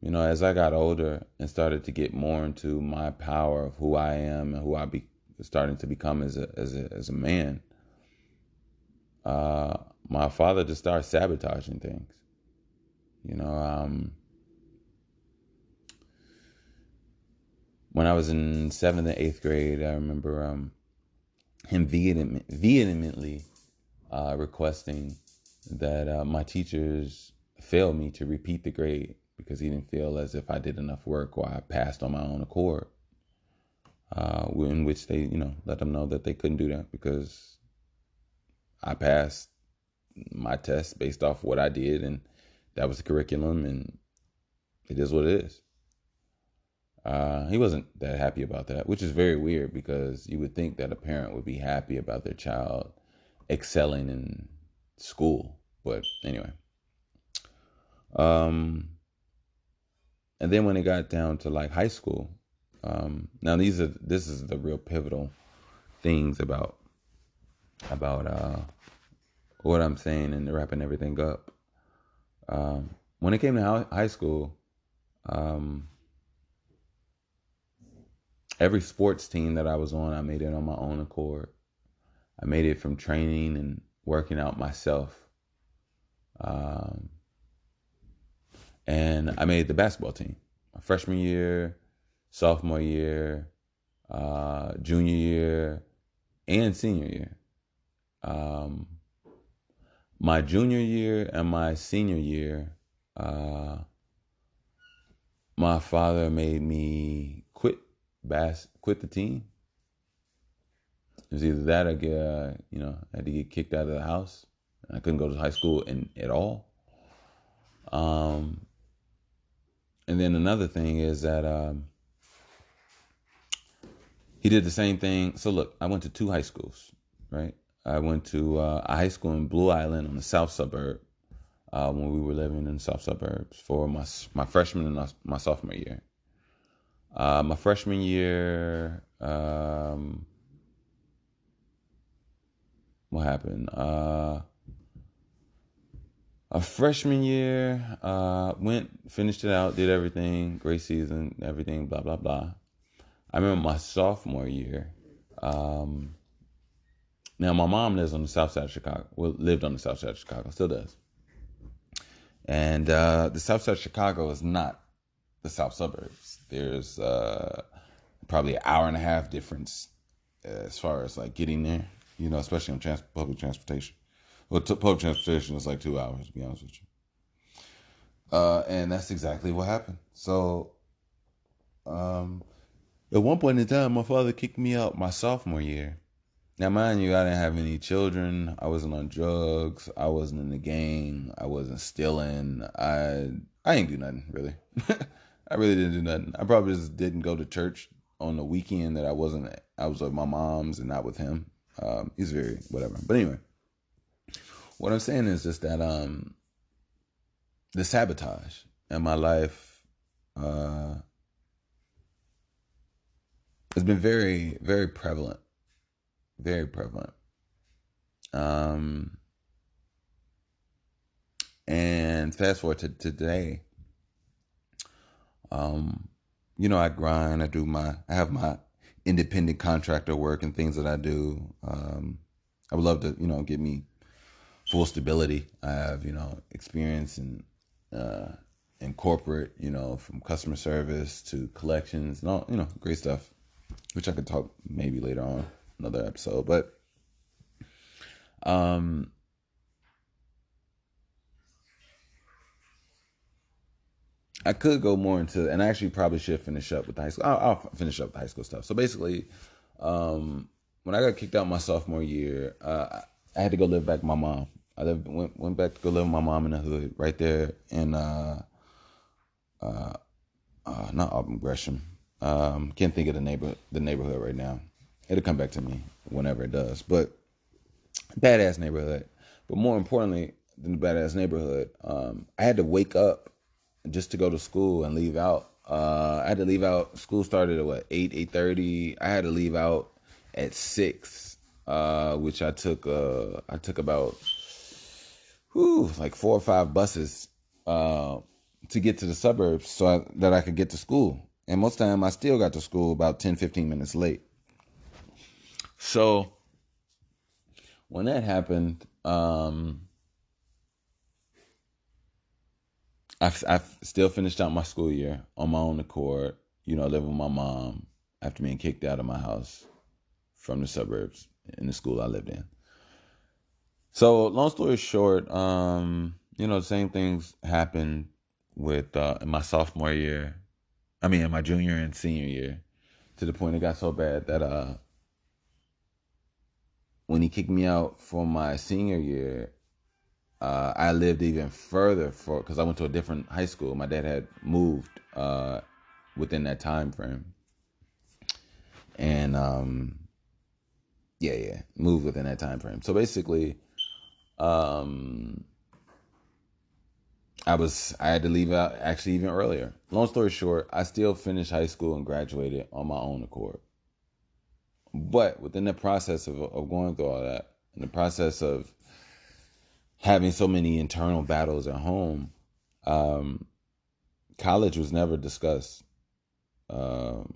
as I got older and started to get more into my power of who I am and who I be starting to become as a man, uh, my father just started sabotaging things. You know, when I was in seventh and eighth grade, I remember him vehemently requesting that my teachers fail me to repeat the grade because he didn't feel as if I did enough work or I passed on my own accord. In which they, let them know that they couldn't do that because I passed my test based off what I did, and that was the curriculum, and it is what it is. He wasn't that happy about that, which is very weird because you would think that a parent would be happy about their child excelling in school. But anyway, um, and then when it got down to like high school, now this is the real pivotal things about what I'm saying and wrapping everything up. When it came to high school, um, every sports team that I was on, I made it on my own accord. I made it from training and working out myself. Um, and I made the basketball team my freshman year, sophomore year, junior year, and senior year. Um, my junior year and my senior year, uh, my father made me quit the team. It was either that or I had to get kicked out of the house. I couldn't go to high school at all. Um, and then another thing is that he did the same thing. So look, I went to two high schools, right? I went to a high school in Blue Island on the south suburb when we were living in the south suburbs for my freshman and my sophomore year. My freshman year, what happened? A freshman year, finished it out, did everything, great season, everything, blah blah blah. I remember my sophomore year. Um, Now my mom lives on the south side of Chicago. Well, lived on the south side of Chicago, still does. And the south side of Chicago is not the south suburbs. There's probably an hour and a half difference as far as like getting there. Especially on public transportation. Well, public transportation is like 2 hours, to be honest with you. And that's exactly what happened. So, at one point in time, my father kicked me out my sophomore year Now, mind you, I didn't have any children. I wasn't on drugs. I wasn't in the gang. I wasn't stealing. I ain't do nothing really. I really didn't do nothing. I probably just didn't go to church on the weekend that I wasn't. I was with my mom's and not with him. He's very whatever. But anyway, what I'm saying is just that the sabotage in my life uh, has been very, very prevalent. Very prevalent. Um, and fast forward to today, um, I grind. I have my independent contractor work and things that I do. I would love to, get me full stability. I have, experience uh, in corporate, from customer service to collections and all, great stuff, which I could talk maybe later on another episode. But um, I could go more into, and I actually probably should finish up with the high school. I'll finish up the high school stuff. So basically, when I got kicked out my sophomore year, I had to go live back with my mom. Went back to go live with my mom in the hood, right there in not Auburn Gresham. Can't think of the neighborhood right now. It'll come back to me whenever it does. But badass neighborhood. But more importantly than the badass neighborhood, I had to wake up just to go to school and leave out. I had to leave out. School started at what 8:30. I had to leave out at 6, which I took. I took about like 4 or 5 buses to get to the suburbs that I could get to school. And most of the time, I still got to school about 10, 15 minutes late. So when that happened, I've still finished out my school year on my own accord, living with my mom after being kicked out of my house from the suburbs in the school I lived in. So long story short, the same things happened with in my sophomore year. I mean, in my junior and senior year, to the point it got so bad that when he kicked me out for my senior year, I lived even further because I went to a different high school. My dad had moved within that time frame, and moved within that time frame. So basically, um, I had to leave out actually even earlier. Long story short, I still finished high school and graduated on my own accord. But within the process of going through all that, in the process of having so many internal battles at home, um, college was never discussed. Um,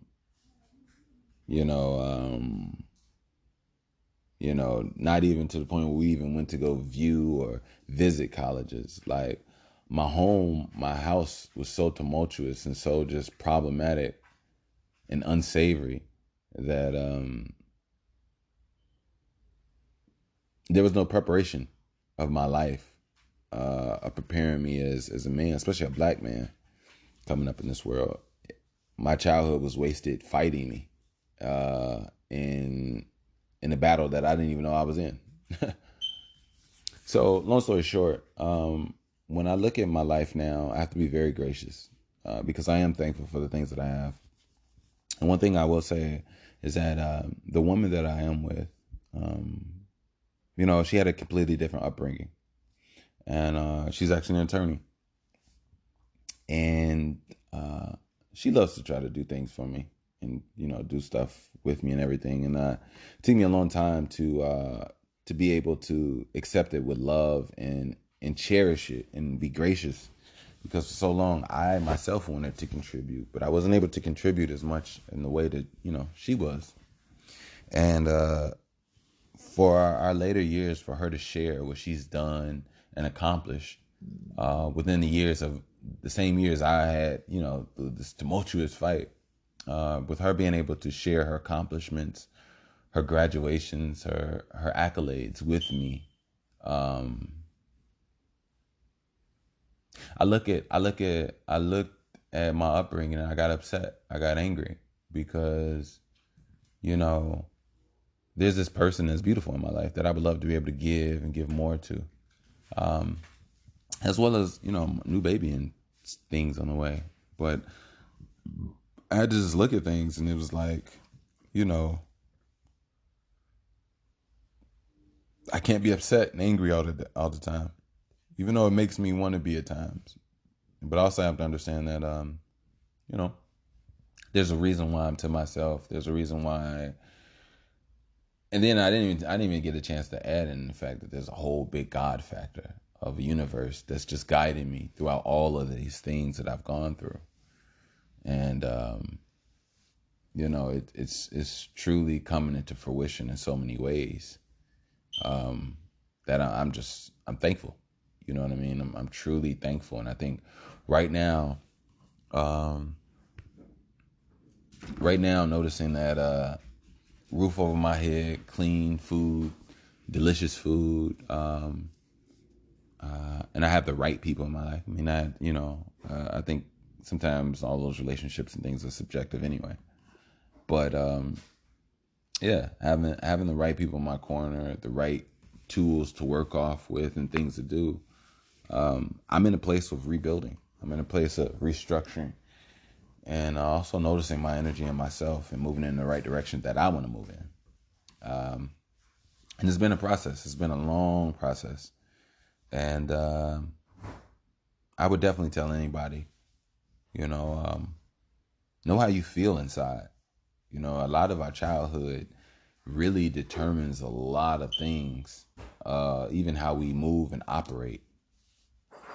you know, um, not even to the point where we even went to go view or visit colleges. Like my house was so tumultuous and so just problematic and unsavory that there was no preparation of my life of preparing me as a man, especially a black man coming up in this world. My childhood was wasted fighting me in a battle that I didn't even know I was in. So, long story short, when I look at my life now, I have to be very gracious because I am thankful for the things that I have. And one thing I will say is that the woman that I am with, um, she had a completely different upbringing, and she's actually an attorney, and she loves to try to do things for me and do stuff with me and everything. And it took me a long time to be able to accept it with love and cherish it and be gracious, because for so long I myself wanted to contribute, but I wasn't able to contribute as much in the way that she was. And for our later years, for her to share what she's done and accomplished within the same years I had, this tumultuous fight, with her being able to share her accomplishments, her graduations, her accolades with me. Um, I looked at my upbringing and I got upset. I got angry because, you know, there's this person that's beautiful in my life that I would love to be able to give and give more to, as well as, new baby and things on the way. But I had to just look at things, and it was like, you know, I can't be upset and angry all the time, even though it makes me want to be at times. But also I have to understand that, you know, there's a reason why I'm to myself. There's a reason why. And then I didn't even get a chance to add in the fact that there's a whole big God factor of a universe that's just guiding me throughout all of these things that I've gone through. And it's truly coming into fruition in so many ways, that I'm thankful. You know what I mean? I'm truly thankful, and I think right now, um, noticing that roof over my head, clean food, delicious food, and I have the right people in my life. I mean, I think sometimes all those relationships and things are subjective anyway. But yeah, having the right people in my corner, the right tools to work off with, and things to do. I'm in a place of rebuilding. I'm in a place of restructuring, and also noticing my energy in myself and moving in the right direction that I want to move in. And it's been a process. It's been a long process, and I would definitely tell anybody, you know how you feel inside. A lot of our childhood really determines a lot of things, even how we move and operate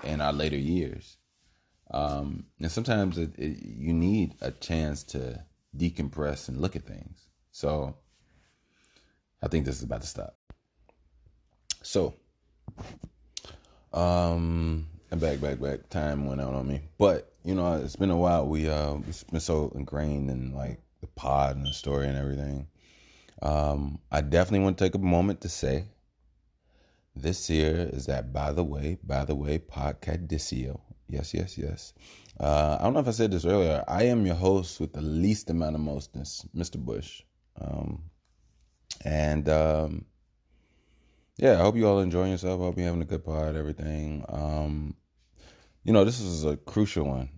in our later years. And sometimes you need a chance to decompress and look at things. So I think this is about to stop. So, and back. Time went out on me, but it's been a while. It's been so ingrained in like the pod and the story and everything. I definitely want to take a moment to say this here is that by the way, Podcadicio. Yes. I don't know if I said this earlier. I am your host with the least amount of mostness, Mr. Bush. And yeah, I hope you all enjoying yourself. I hope you're having a good pod, everything. This is a crucial one.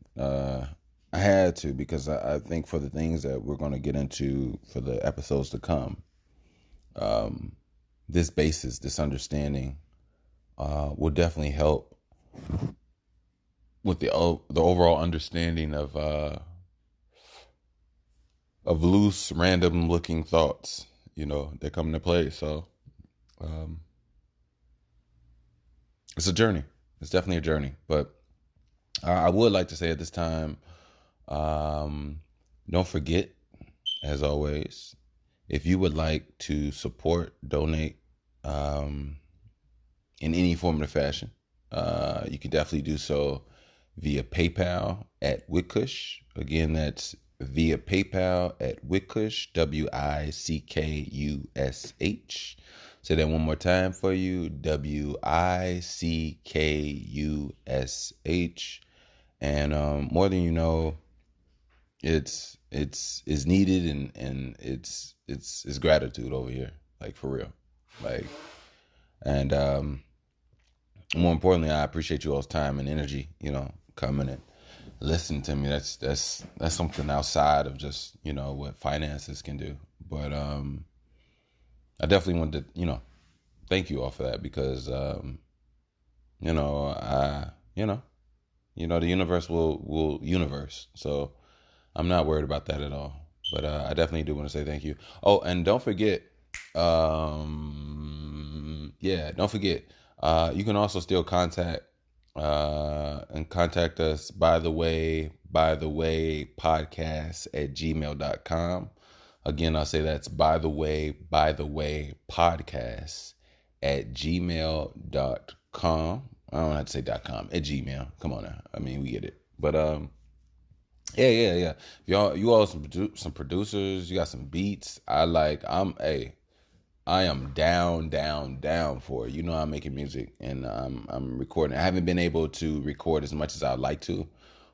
I had to, because I think for the things that we're going to get into for the episodes to come, this basis, this understanding, will definitely help with the overall understanding of loose, random looking thoughts, that come into play. So it's a journey. It's definitely a journey. But I would like to say at this time, don't forget, as always, if you would like to support, donate, in any form or fashion, you can definitely do so via PayPal at Wickush. Again, that's via PayPal at Wickush, Wickush. Say that one more time for you, Wickush. And more than you know, it's needed, and it's gratitude over here, like for real, like. And more importantly, I appreciate you all's time and energy, coming and listening to me. That's something outside of just, what finances can do. But I definitely want to, thank you all for that, because the universe will universe. So I'm not worried about that at all. But I definitely do want to say thank you. Oh, and don't forget, don't forget, you can also still contact us, by the way podcast at gmail.com. Again, I'll say that's by the way podcast at gmail.com. I don't have to say .com, at Gmail. Come on now. I mean, we get it. But yeah. You all some producers, you got some beats. I am down for it. I'm making music, and I'm recording. I haven't been able to record as much as I'd like to,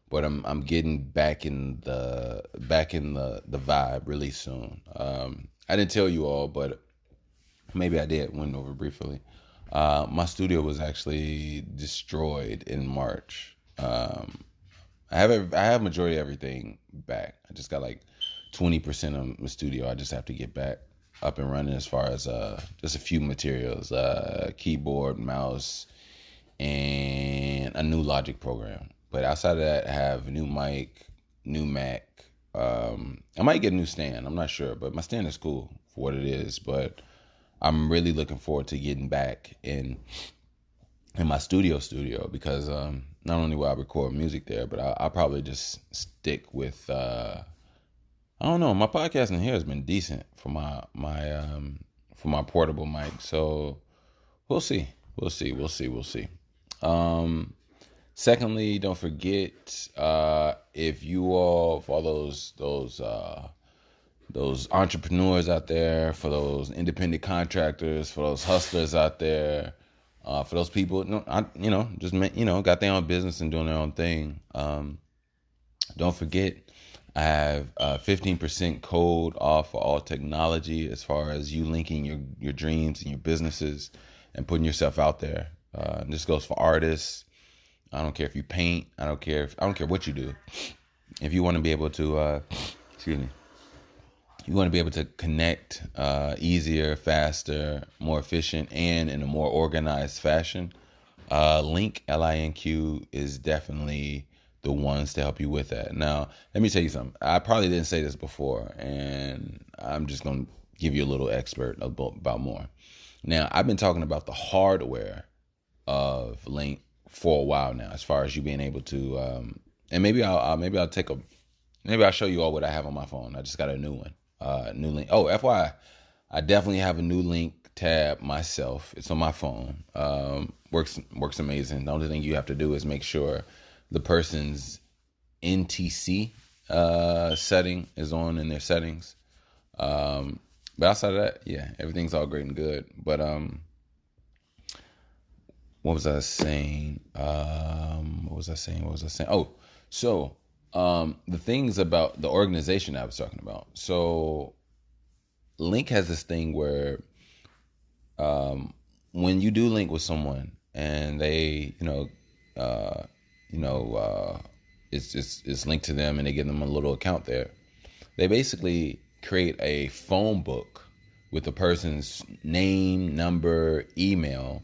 but I'm getting back in the vibe really soon. I didn't tell you all, but Maybe I did went over briefly. My studio was actually destroyed in March. I have majority of everything back. I just got like 20% of my studio. I just have to get back up and running as far as just a few materials, keyboard, mouse, and a new Logic program. But outside of that, I have a new mic, new Mac. I might get a new stand. I'm not sure, but my stand is cool for what it is. But I'm really looking forward to getting back in my studio because not only will I record music there, but I'll probably just stick with I don't know. My podcasting here has been decent for my portable mic, so we'll see. We'll see. Um, Secondly, don't forget if you all for all those entrepreneurs out there, for those independent contractors, for those hustlers out there, for those people, just got their own business and doing their own thing. Don't forget, I have 15% code off for all technology as far as you linking your dreams and your businesses and putting yourself out there. This goes for artists. I don't care if you paint. I don't care what you do. If you want to be able to, excuse me, you want to be able to connect easier, faster, more efficient, and in a more organized fashion. Link, LINQ, is definitely the ones to help you with that. Now, let me tell you something. I probably didn't say this before, and I'm just going to give you a little expert about more. Now, I've been talking about the hardware of Link for a while now, as far as you being able to, and maybe I'll show you all what I have on my phone. I just got a new one. New Link. Oh, FYI, I definitely have a new Link tab myself. It's on my phone. Works amazing. The only thing you have to do is make sure the person's NTC setting is on in their settings. But outside of that, yeah, everything's all great and good. But what was I saying? What was I saying? Oh, so the things about the organization I was talking about. So Link has this thing where when you do link with someone and they, it's linked to them and they give them a little account there, they basically create a phone book with the person's name, number, email,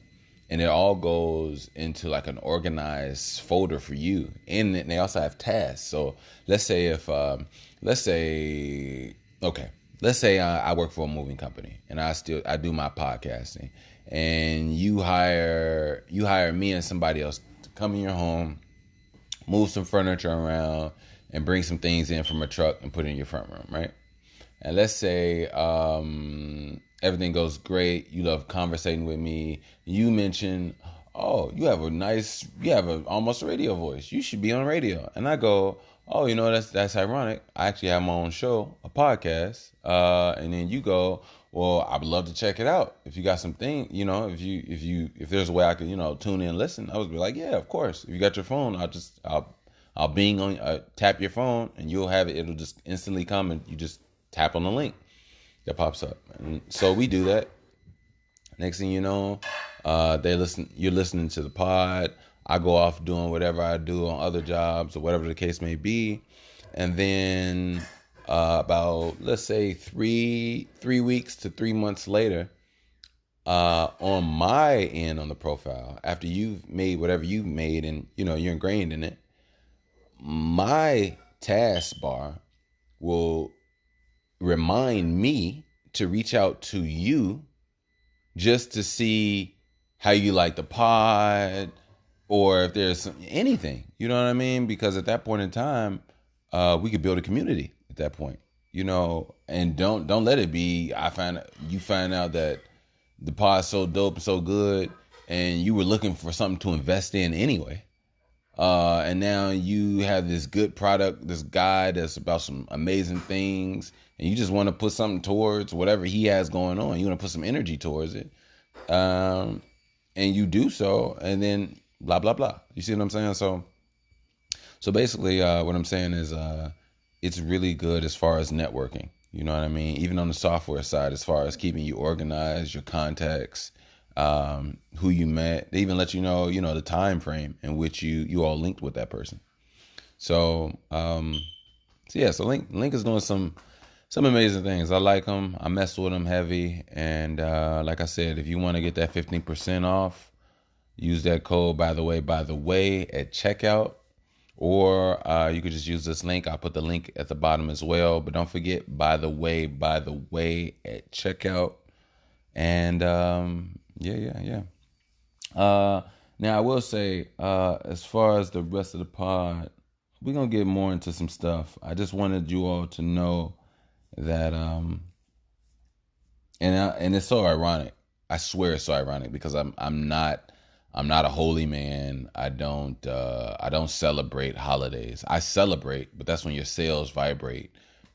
and it all goes into like an organized folder for you. And they also have tasks. So let's say I work for a moving company and I do my podcasting, and you hire me and somebody else to come in your home, move some furniture around, and bring some things in from a truck and put it in your front room, right? And let's say everything goes great. You love conversating with me. You mention, oh, you have almost a radio voice. You should be on radio. And I go, oh, that's ironic. I actually have my own show, a podcast. And then you go, well, I would love to check it out. If you got something, if there's a way I could, tune in and listen, I would be like, yeah, of course. If you got your phone, I'll bing on, tap your phone and you'll have it. It'll just instantly come and you just tap on the link that pops up. And so we do that. Next thing you know, you're listening to the pod. I go off doing whatever I do on other jobs or whatever the case may be. And then about, let's say 3 weeks to 3 months later, on my end on the profile, after you've made whatever you've made and you're ingrained in it, my taskbar will remind me to reach out to you just to see how you like the pod, or if there's anything, you know what I mean? Because at that point in time, we could build a community at that point, and don't let it be, you find out that the pod's so dope and so good and you were looking for something to invest in anyway. And now you have this good product, this guy that's about some amazing things, and you just want to put something towards whatever he has going on. You want to put some energy towards it. And you do so, and then blah, blah, blah. You see what I'm saying? So basically, what I'm saying is, it's really good as far as networking. You know what I mean? Even on the software side, as far as keeping you organized, your contacts, who you met, they even let you know, the time frame in which you all linked with that person. So, so Link is doing some amazing things. I like him. I mess with him heavy. And like I said, if you want to get that 15% off, use that code by the way at checkout. Or you could just use this link. I'll put the link at the bottom as well. But don't forget, by the way at checkout. And yeah. Now I will say, as far as the rest of the pod, we're gonna get more into some stuff. I just wanted you all to know that, and it's so ironic. I swear it's so ironic because I'm not a holy man. I don't celebrate holidays. I celebrate, but that's when your cells vibrate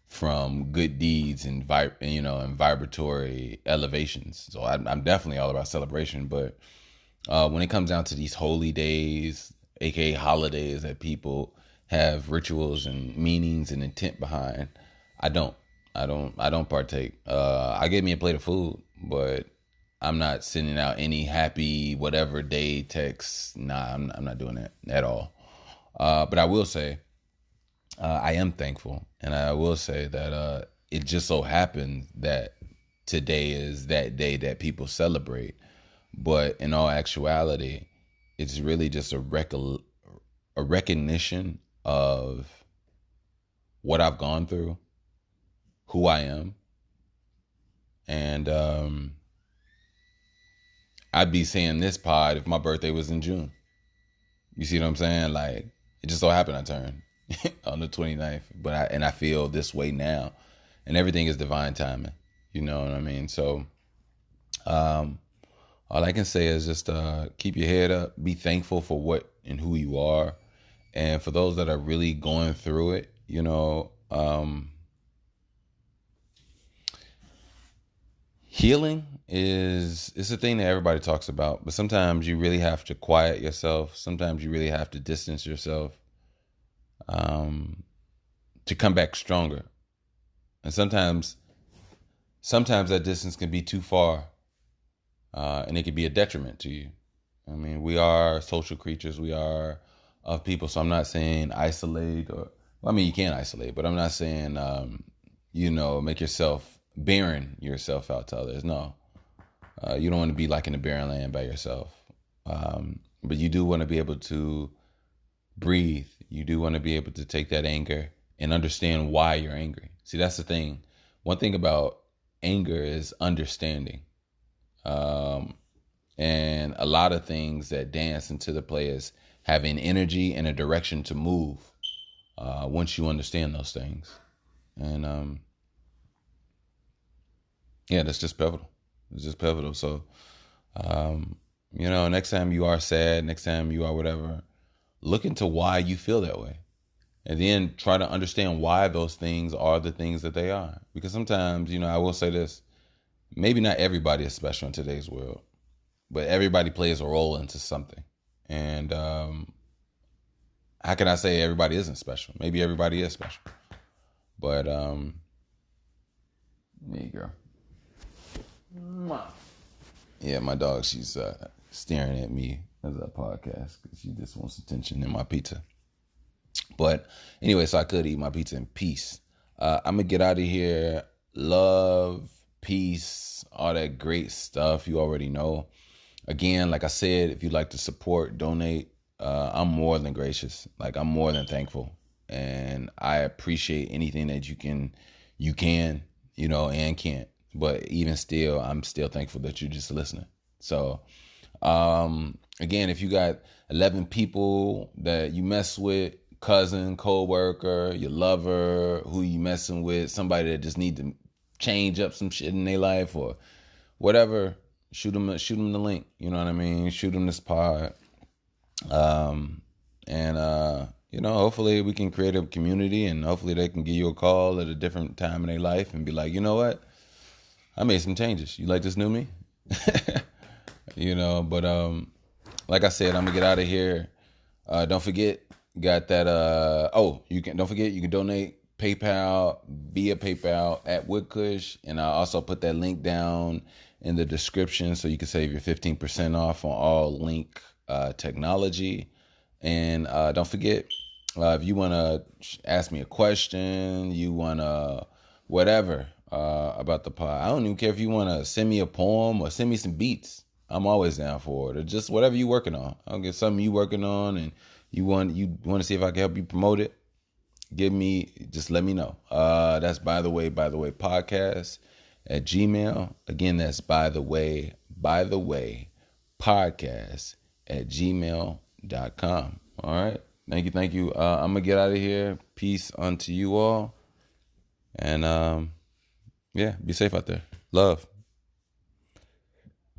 from good deeds and and vibratory elevations. So I'm definitely all about celebration. But when it comes down to these holy days, aka holidays that people have rituals and meanings and intent behind, I don't. I don't partake. I get me a plate of food, but I'm not sending out any happy whatever day texts. Nah, I'm not doing that at all. But I will say I am thankful, and I will say that it just so happened that today is that day that people celebrate. But in all actuality, it's really just a recognition of what I've gone through, who I am, and I'd be saying this pod if my birthday was in June. You see what I'm saying? Like, it just so happened I turned on the 29th, but I feel this way now, and everything is divine timing. You know what I mean? So, all I can say is just keep your head up, be thankful for what and who you are, and for those that are really going through it, healing is a thing that everybody talks about, but sometimes you really have to quiet yourself. Sometimes you really have to distance yourself to come back stronger. And sometimes that distance can be too far, and it can be a detriment to you. I mean, we are social creatures. We are of people. So I'm not saying isolate you can isolate, but I'm not saying, make yourself barren yourself out to others. No, you don't want to be like in a barren land by yourself. But you do want to be able to breathe. You do want to be able to take that anger and understand why you're angry. See, that's the thing. One thing about anger is understanding. And a lot of things that dance into the play is having energy and a direction to move once you understand those things. And that's just pivotal. It's just pivotal. So, next time you are sad, next time you are whatever, look into why you feel that way. And then try to understand why those things are the things that they are. Because sometimes, I will say this, maybe not everybody is special in today's world, but everybody plays a role into something. And how can I say everybody isn't special? Maybe everybody is special. But there you go. Yeah, my dog, she's staring at me as a podcast because she just wants attention in my pizza. But anyway, so I could eat my pizza in peace. I'm going to get out of here. Love, peace, all that great stuff you already know. Again, like I said, if you'd like to support, donate, I'm more than gracious. Like, I'm more than thankful. And I appreciate anything that you can, and can't. But even still, I'm still thankful that you're just listening. So, again, if you got 11 people that you mess with, cousin, co-worker, your lover, who you messing with, somebody that just need to change up some shit in their life or whatever, shoot them the link. You know what I mean? Shoot them this pod. Hopefully we can create a community, and hopefully they can give you a call at a different time in their life and be like, you know what? I made some changes. You like this new me? But like I said, I'm gonna get out of here. Don't forget, got that don't forget you can donate PayPal via PayPal at Woodcush, and I'll also put that link down in the description so you can save your 15% off on all Link technology. And don't forget, if you want to ask me a question, you want to whatever about the pod, I don't even care if you want to send me a poem or send me some beats. I'm always down for it, or just whatever you working on. I'll get something you working on, and you want to see if I can help you promote it. Just let me know. That's by the way podcast at Gmail. Again, that's by the way podcast at gmail.com. All right. Thank you. I'm gonna get out of here. Peace unto you all. And yeah, be safe out there. Love.